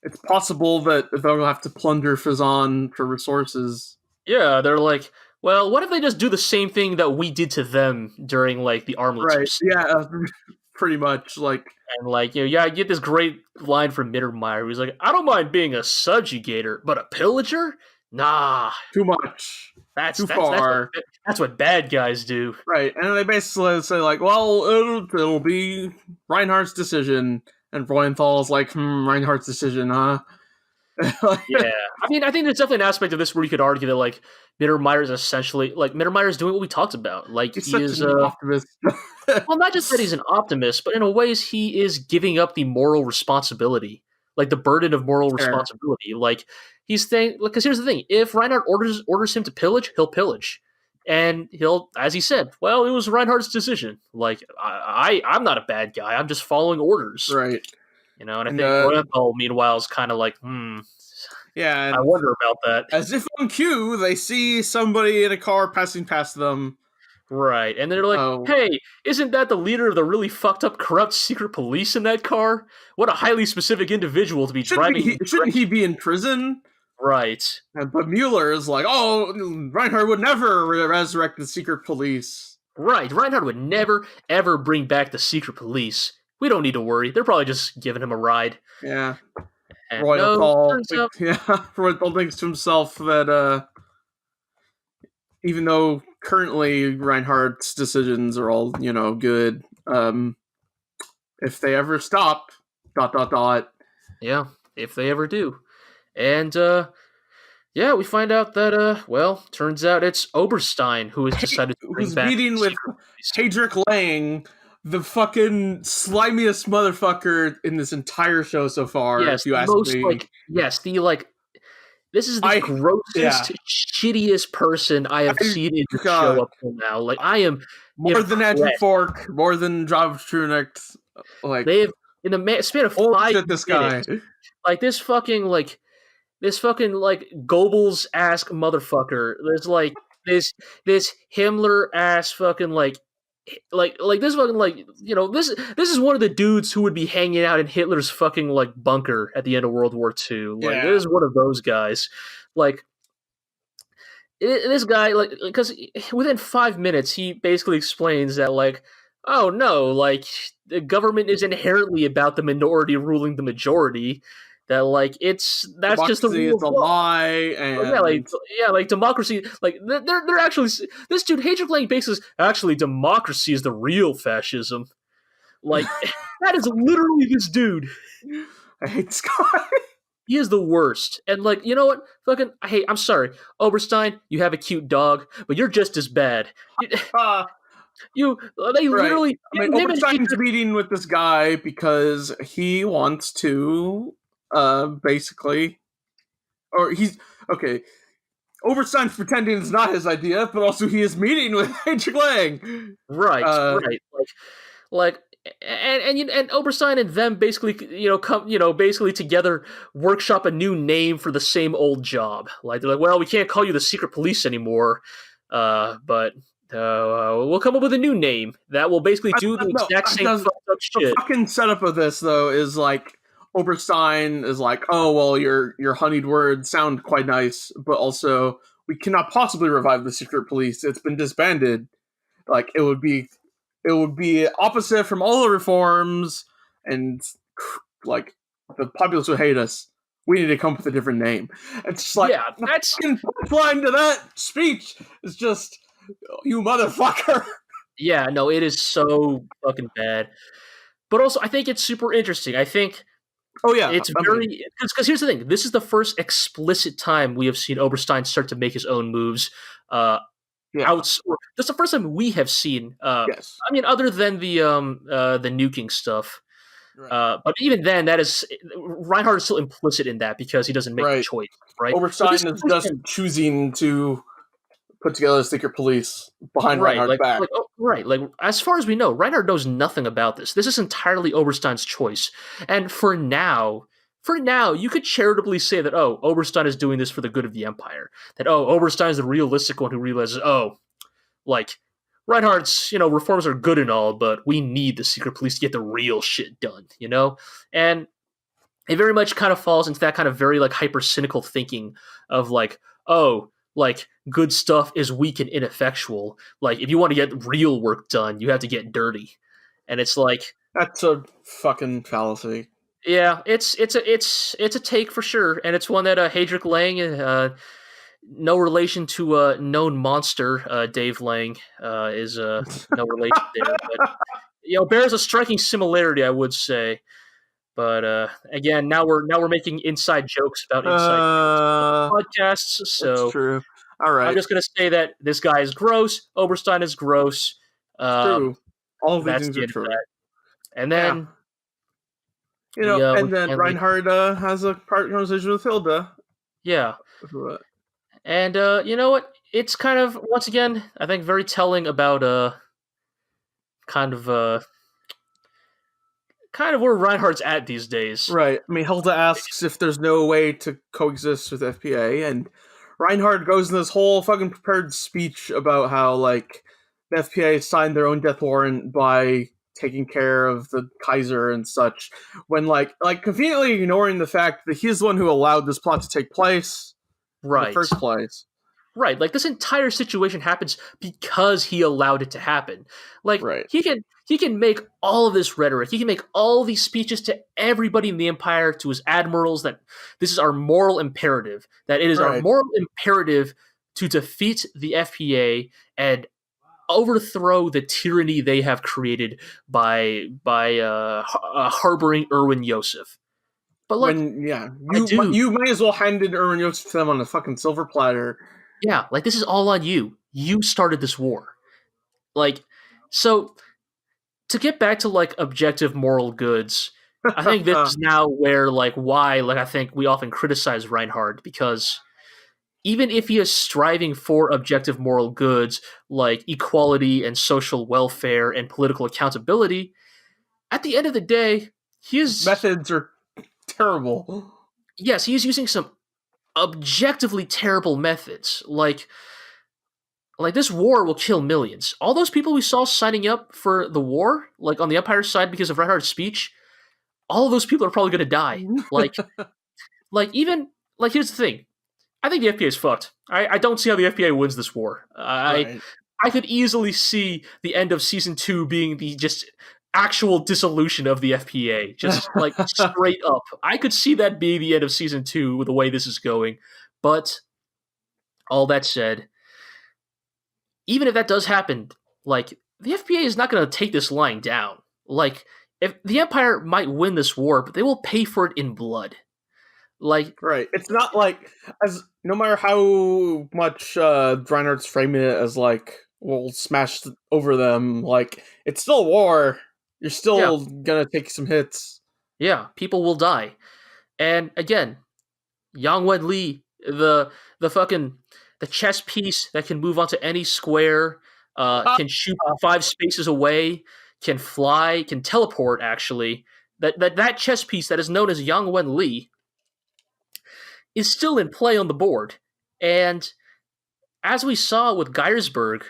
it's possible that they'll have to plunder Phezzan for resources. Yeah, they're like, well, what if they just do the same thing that we did to them during like the Armlets? Right? Yeah, pretty much. Like, and like you get this great line from Mittermeier. He's like, I don't mind being a subjugator, but a pillager? Nah, too much. That's too far. That's what bad guys do. Right, and they basically say like, well, it'll be Reinhardt's decision, and Royenthal's like, Reinhardt's decision, huh? Yeah, I mean, I think there's definitely an aspect of this where you could argue that like Mittermeier is essentially like Mittermeier is doing what we talked about. Like he's he is an optimist. Well, not just that he's an optimist, but in a ways he is giving up the moral responsibility, like the burden of moral responsibility. Like he's saying, because here's the thing: if Reinhardt orders him to pillage, he'll pillage, and he'll, as he said, well, it was Reinhardt's decision. Like I'm not a bad guy; I'm just following orders, right? And I think Royal, meanwhile, is kind of like, yeah, I wonder about that. As if on cue, they see somebody in a car passing past them. Right, and they're like, hey, isn't that the leader of the really fucked up, corrupt secret police in that car? What a highly specific individual to be driving. Shouldn't he be in prison? Right. But Mueller is like, Reinhardt would never resurrect the secret police. Right, Reinhardt would never, ever bring back the secret police. We don't need to worry. They're probably just giving him a ride. Yeah. Royal thinks to himself that even though currently Reinhardt's decisions are all, good, if they ever stop, ... Yeah, if they ever do. And, we find out that, turns out it's Oberstein who has decided to bring back... meeting with Heydrich Lang, the fucking slimiest motherfucker in this entire show so far, yes, if you ask me. This is the grossest, shittiest person I have seen in the show up till now. Like, I am more than Andrew Fork, more than Job Trunick. Like, they have, in the span of 5 minutes, this guy. Like, this fucking Goebbels-ass motherfucker. There's, like, this Himmler-ass fucking, this fucking, this is one of the dudes who would be hanging out in Hitler's fucking, bunker at the end of World War II. This is one of those guys. This guy, because within 5 minutes, he basically explains that, oh no, the government is inherently about the minority ruling the majority. That that's democracy just is a lie, and democracy, they're actually, this dude Heydrich Lang bases actually democracy is the real fascism. That is literally this dude. I hate this guy. He is the worst. And you know what? Fucking, hey, I'm sorry, Oberstein, you have a cute dog, but you're just as bad. Literally. I mean, Oberstein's meeting with this guy because he wants to. Basically, or he's okay. Oberstein's pretending it's not his idea, but also he is meeting with Heydrich Lang. Right. And Oberstein and them basically, come, basically together workshop a new name for the same old job. They're like, well, we can't call you the secret police anymore, but we'll come up with a new name that will basically do the exact same fucked up shit. The fucking setup of this though is Oberstein is like, oh, well, your honeyed words sound quite nice, but also we cannot possibly revive the secret police. It's been disbanded. It would be opposite from all the reforms, and the populace would hate us. We need to come up with a different name. It's just that's line to that speech is just, you motherfucker. Yeah, no, it is so fucking bad. But also, I think it's super interesting. I think. Oh yeah, it's very because here's the thing. This is the first explicit time we have seen Oberstein start to make his own moves. That's the first time we have seen. Yes. I mean, other than the nuking stuff. Right. But even then, that is Reinhardt is still implicit in that because he doesn't make the choice, right? Oberstein is just choosing to put together a secret police behind Reinhardt's back. Like as far as we know, Reinhardt knows nothing about this. This is entirely Oberstein's choice, and for now, you could charitably say that Oberstein is doing this for the good of the Empire. That Oberstein is the realistic one who realizes like Reinhardt's reforms are good and all, but we need the secret police to get the real shit done, and it very much kind of falls into that kind of very like hyper cynical thinking of like good stuff is weak and ineffectual. Like if you want to get real work done, you have to get dirty, and it's like that's a fucking fallacy. Yeah, it's a take for sure, and it's one that Heydrich Lang, no relation to a known monster, Dave Lang, is no relation there, but bears a striking similarity, I would say. But again, now we're making inside jokes about inside podcasts. So that's true. All right, I'm just gonna say that this guy is gross. Oberstein is gross. True. All of these things are true. And then, and then Reinhardt has a part conversation with Hilda. Yeah. And you know what? It's kind of once again, I think, very telling about kind of where Reinhardt's at these days. Right. I mean, Hilda asks if there's no way to coexist with FPA, and Reinhardt goes in this whole fucking prepared speech about how, like, the FPA signed their own death warrant by taking care of the Kaiser and such, when, like conveniently ignoring the fact that he's the one who allowed this plot to take place in the first place. Right. Like, this entire situation happens because he allowed it to happen. Like, he can make all of this rhetoric. He can make all these speeches to everybody in the Empire, to his admirals, that this is our moral imperative, that it is our moral imperative to defeat the FPA and overthrow the tyranny they have created by harboring Erwin Joseph. But like, you might as well hand in Erwin Joseph to them on a fucking silver platter. Yeah, like, this is all on you. You started this war. Like, so to get back to like objective moral goods, I think this is now where why I think we often criticize Reinhardt, because even if he is striving for objective moral goods like equality and social welfare and political accountability, at the end of the day, his methods are terrible. Yes, he is using some objectively terrible methods. Like this war will kill millions. All those people we saw signing up for the war, like on the Empire side because of Reinhardt's speech, all of those people are probably going to die. Here's the thing. I think the FPA is fucked. I don't see how the FPA wins this war. I could easily see the end of Season 2 being the just actual dissolution of the FPA. Just, straight up. I could see that being the end of Season 2 with the way this is going. But, all that said, even if that does happen, the FPA is not going to take this lying down. If the Empire might win this war, but they will pay for it in blood. It's not no matter how much Reinhardt's framing it as we'll smash over them, it's still a war. You're still gonna take some hits. Yeah, people will die. And again, Yang Wen Li, the chess piece that can move onto any square, can shoot 5 spaces away, can fly, can teleport, actually. That chess piece that is known as Yang Wen Li is still in play on the board. And as we saw with Geiersberg,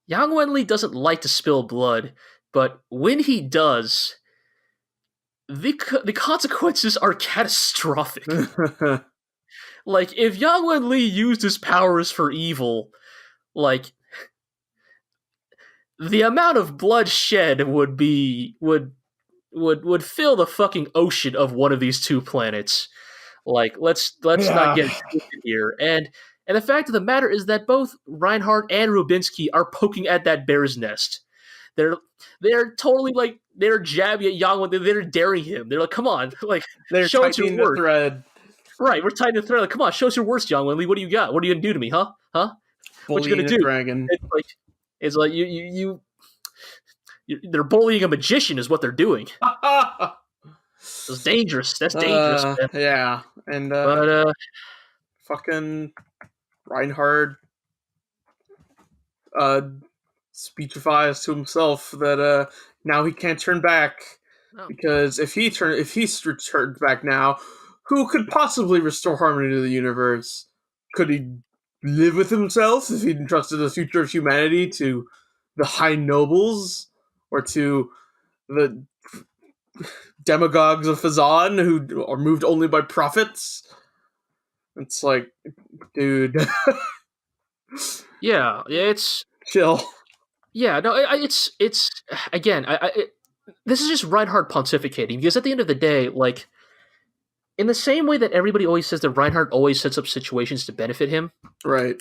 Yang Wen Li doesn't like to spill blood, but when he does, the consequences are catastrophic. If Yang Wen Li used his powers for evil, the amount of blood shed would fill the fucking ocean of one of these 2 planets. Let's not get stupid here. And the fact of the matter is that both Reinhardt and Rubinsky are poking at that bear's nest. They're totally they're jabbing at Yang Wen. They're daring him. They're like, come on, they're show us your worst. Thread. Right, we're tightening the thread. Come on, show us your worst, Yang Wen Li. What do you got? What are you gonna do to me, huh? What you gonna do? Dragon. It's you they're bullying a magician, is what they're doing. It's dangerous. That's dangerous, man. Yeah, and But fucking Reinhard speechifies to himself that now he can't turn back, no. because if he returned back now, who could possibly restore harmony to the universe? Could he live with himself if he entrusted the future of humanity to the high nobles or to the demagogues of Phezzan who are moved only by profits? It's like, dude, Yeah, it's chill. yeah. No, it's again. This is just Reinhardt pontificating, because at the end of the day, like, in the same way that everybody always says that Reinhardt always sets up situations to benefit him, Right.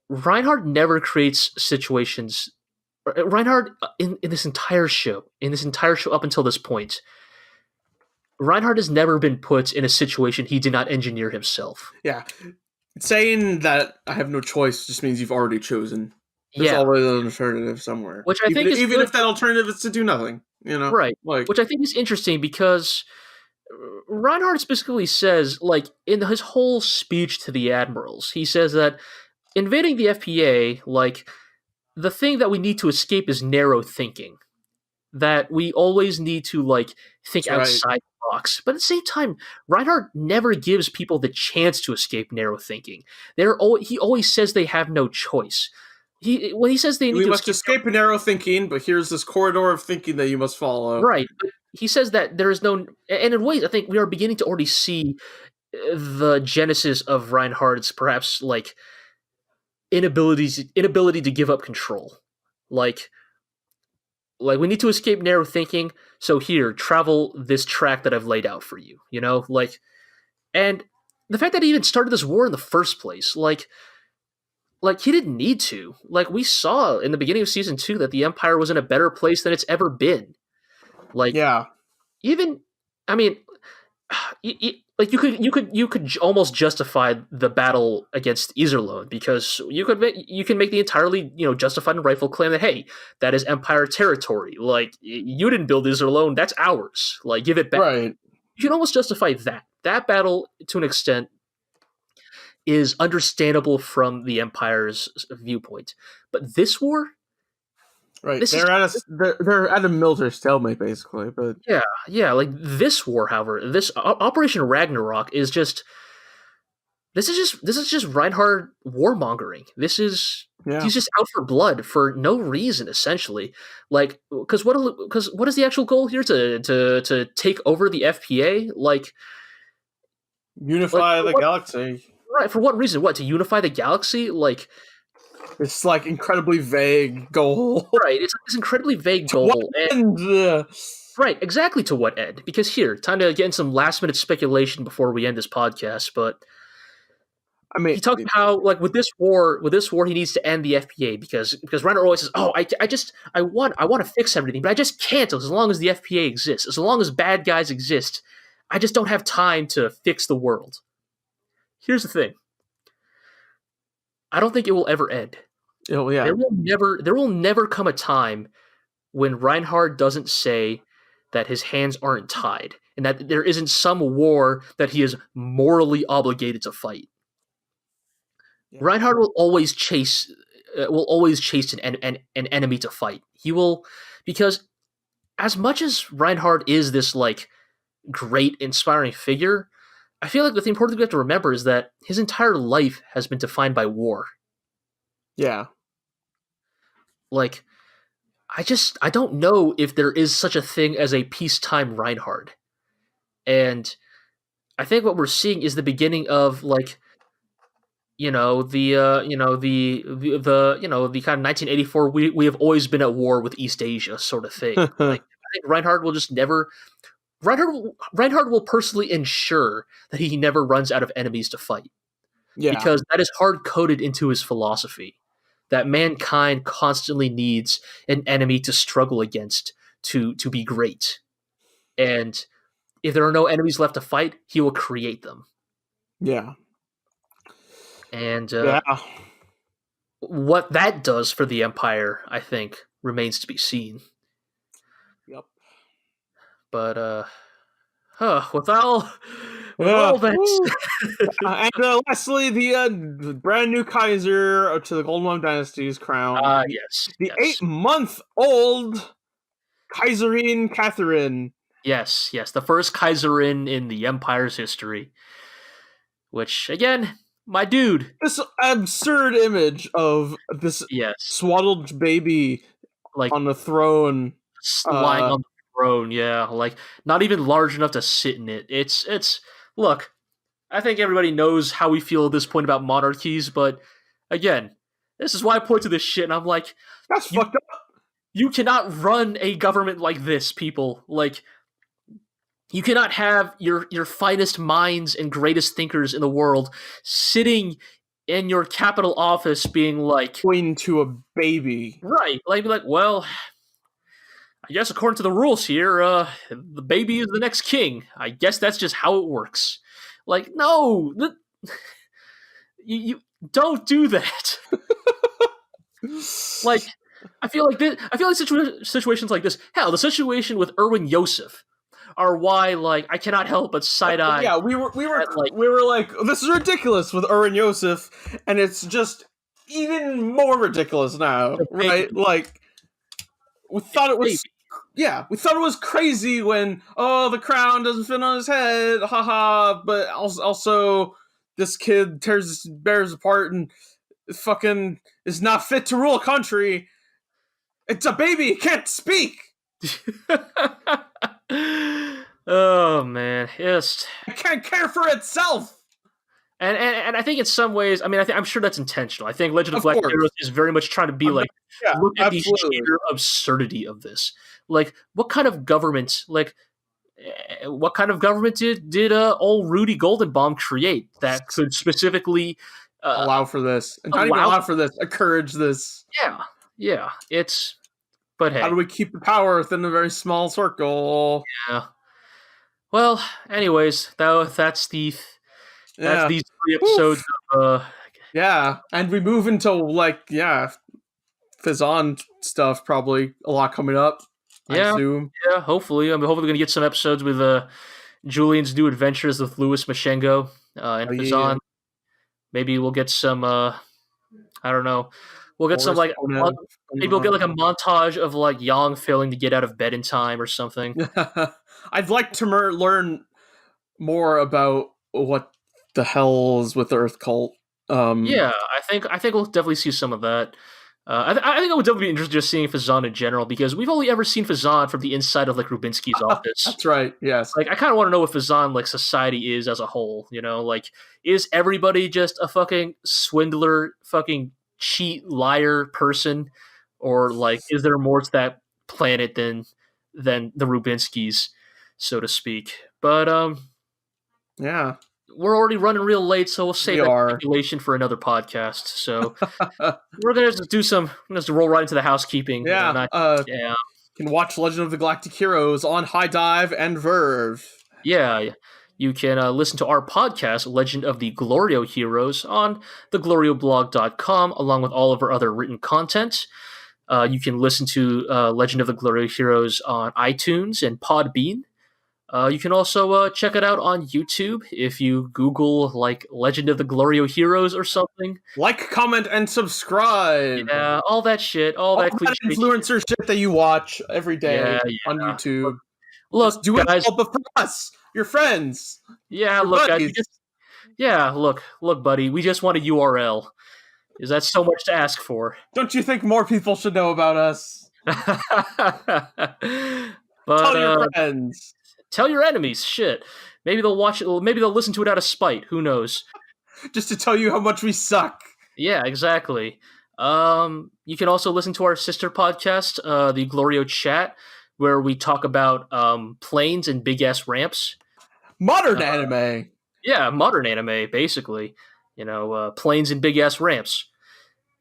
Reinhardt never creates situations. Reinhardt in this entire show, up until this point, Reinhardt has never been put in a situation he did not engineer himself. Yeah. Saying that I have no choice just means you've already chosen. There's Yeah, always an alternative somewhere. which I think is even good. if that alternative is to do nothing, you know? Right. Like, Which I think is interesting, because Reinhardt specifically says, like, in his whole speech to the admirals, he says that invading the FPA, like, the thing that we need to escape is narrow thinking. That we always need to, like, think that's right. outside the box. But at the same time, Reinhardt never gives people the chance to escape narrow thinking. He always says they have no choice. When he says they need We to must escape narrow thinking, but here's this corridor of thinking that you must follow. right, but he says that there is no, and in ways I think we are beginning to already see the genesis of Reinhardt's perhaps, like, inability to give up control. Like we need to escape narrow thinking, so here, travel this track that I've laid out for you, like, and the fact that he even started this war in the first place, like he didn't need to. Like, we saw in the beginning of season 2 that the Empire was in a better place than it's ever been. Like, Yeah. even, I mean, like, you could almost justify the battle against Iserlohn, because you can make the entirely justified and rightful claim that, hey, that is Empire territory. Like, you didn't build Iserlohn, that's ours. Like, give it back. Right. You can almost justify that. That battle, to an extent, is understandable from the Empire's viewpoint. But this war, right? They're at a military stalemate, basically. But yeah. Like, this war, however, this Operation Ragnarok is just. This is just Reinhardt warmongering. He's just out for blood for no reason, essentially. Like, because what is the actual goal here? To take over the FPA? Like, unify the galaxy. Right, for what reason? What, to unify the galaxy? Like, it's like incredibly vague goal. Right, it's this incredibly vague goal. Right, exactly, to what end? Because here, time to get in some last minute speculation before we end this podcast, but I mean, he talks about how, like, with this war, he needs to end the FPA because Reinhardt always says, "Oh, I want to fix everything, but I just can't as long as the FPA exists. As long as bad guys exist, I just don't have time to fix the world." Here's the thing: I don't think it will ever end. Oh yeah, there will never come a time when Reinhardt doesn't say that his hands aren't tied and that there isn't some war that he is morally obligated to fight. Yeah. Reinhardt will always chase an enemy to fight. He will, because as much as Reinhardt is this, like, great, inspiring figure, I feel like the important thing we have to remember is that his entire life has been defined by war. Yeah. Like, I don't know if there is such a thing as a peacetime Reinhardt. And I think what we're seeing is the beginning of, like, the kind of 1984 we have always been at war with East Asia sort of thing. Like, I think Reinhardt will just never. Reinhardt will personally ensure that he never runs out of enemies to fight. Yeah. Because that is hard coded into his philosophy, that mankind constantly needs an enemy to struggle against to be great. And if there are no enemies left to fight, he will create them. Yeah. And what that does for the Empire, I think, remains to be seen. Yep. But with all that. And lastly, the brand new Kaiser to the Goldenbaum dynasty is crowned. Yes. The 8-month-old Kaiserine Catherine. Yes. The first Kaiserin in the Empire's history. Which, again, my dude. This absurd image of this swaddled baby on the throne. Lying on the throne, yeah. Like, not even large enough to sit in it. It's look, I think everybody knows how we feel at this point about monarchies, but again, this is why I point to this shit and I'm like, that's fucked up. You cannot run a government like this, people. Like, you cannot have your finest minds and greatest thinkers in the world sitting in your capital office being like... pointing to a baby. Right. Like, well, I guess according to the rules here, the baby is the next king. I guess that's just how it works. Like, no! You don't do that! Like, I feel like situations like this... Hell, the situation with Erwin Joseph are why, like, I cannot help but side-eye. Yeah, we were like, this is ridiculous with Erwin Joseph, and it's just even more ridiculous now, right? Like, we thought it was crazy when the crown doesn't fit on his head, haha. But also this kid tears his bears apart and fucking is not fit to rule a country. It's a baby, it can't speak. Oh man, it can't care for itself. And I think in some ways, I mean, I'm sure that's intentional. I think Legend of Galactic Heroes is very much trying to be like, look at the sheer absurdity of this. Like, what kind of government? Like, what kind of government did old Rudy Goldenbaum create that could specifically allow for this? And not even allow for this, encourage this. Yeah. It's. But hey, how do we keep the power within a very small circle? Yeah. Well, anyways, that's these 3 episodes of and we move into like Phezzan stuff, probably a lot coming up. I assume. Yeah, hopefully. Hopefully we're gonna get some episodes with Julian's new adventures with Louis Mashengo and Phezzan. Yeah. Maybe we'll get some I don't know. We'll get some like maybe we'll get like a montage of like Yang failing to get out of bed in time or something. I'd like to learn more about what the hell is with the Earth Cult. Yeah, I think we'll definitely see some of that. I think I would definitely be interested in just seeing Phezzan in general because we've only ever seen Phezzan from the inside of like Rubinsky's office. That's right. Yes. Like I kind of want to know what Phezzan like society is as a whole. You know, like is everybody just a fucking swindler, fucking cheat, liar person, or like is there more to that planet than the Rubinskys, so to speak? But yeah. We're already running real late, so we'll save that speculation for another podcast. So we're gonna just roll right into the housekeeping. Yeah. You can watch Legend of the Galactic Heroes on High Dive and Verve. Yeah. You can listen to our podcast, Legend of the GLORIO Heroes, on theglorioblog.com, along with all of our other written content. You can listen to Legend of the GLORIO Heroes on iTunes and Podbean. You can also check it out on YouTube if you Google like Legend of the GLORIO Heroes or something. Like, comment, and subscribe. Yeah, all that shit, all that influencer shit that you watch every day on YouTube. Look, just do it all but for us, your friends. Yeah, look, guys. Look, buddy. We just want a URL. Is that so much to ask for? Don't you think more people should know about us? But, tell your friends. Tell your enemies. Shit. Maybe they'll watch it. Maybe they'll listen to it out of spite. Who knows? Just to tell you how much we suck. Yeah, exactly. You can also listen to our sister podcast, the GLORIO Chat, where we talk about planes and big ass ramps. Modern anime. Yeah, modern anime, basically. You know, planes and big ass ramps.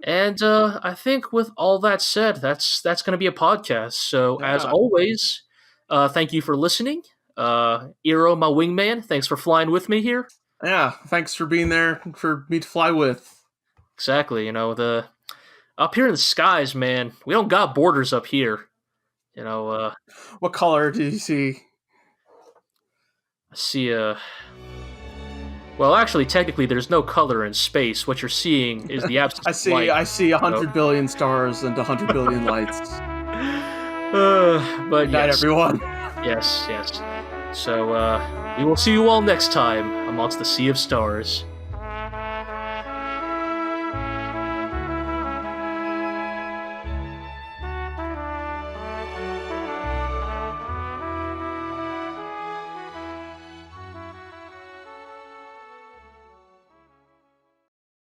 And I think with all that said, that's going to be a podcast. So as always, thank you for listening. Iro, my wingman, thanks for flying with me here. Yeah, thanks for being there for me to fly with. Exactly. You know, up here in the skies, man, we don't got borders up here. You know, what color do you see? I see a. Well, actually, technically, there's no color in space. What you're seeing is the absence of light. I see 100 billion stars and 100 billion lights. But Good night, yes. everyone. Yes. So, we will see you all next time amongst the Sea of Stars.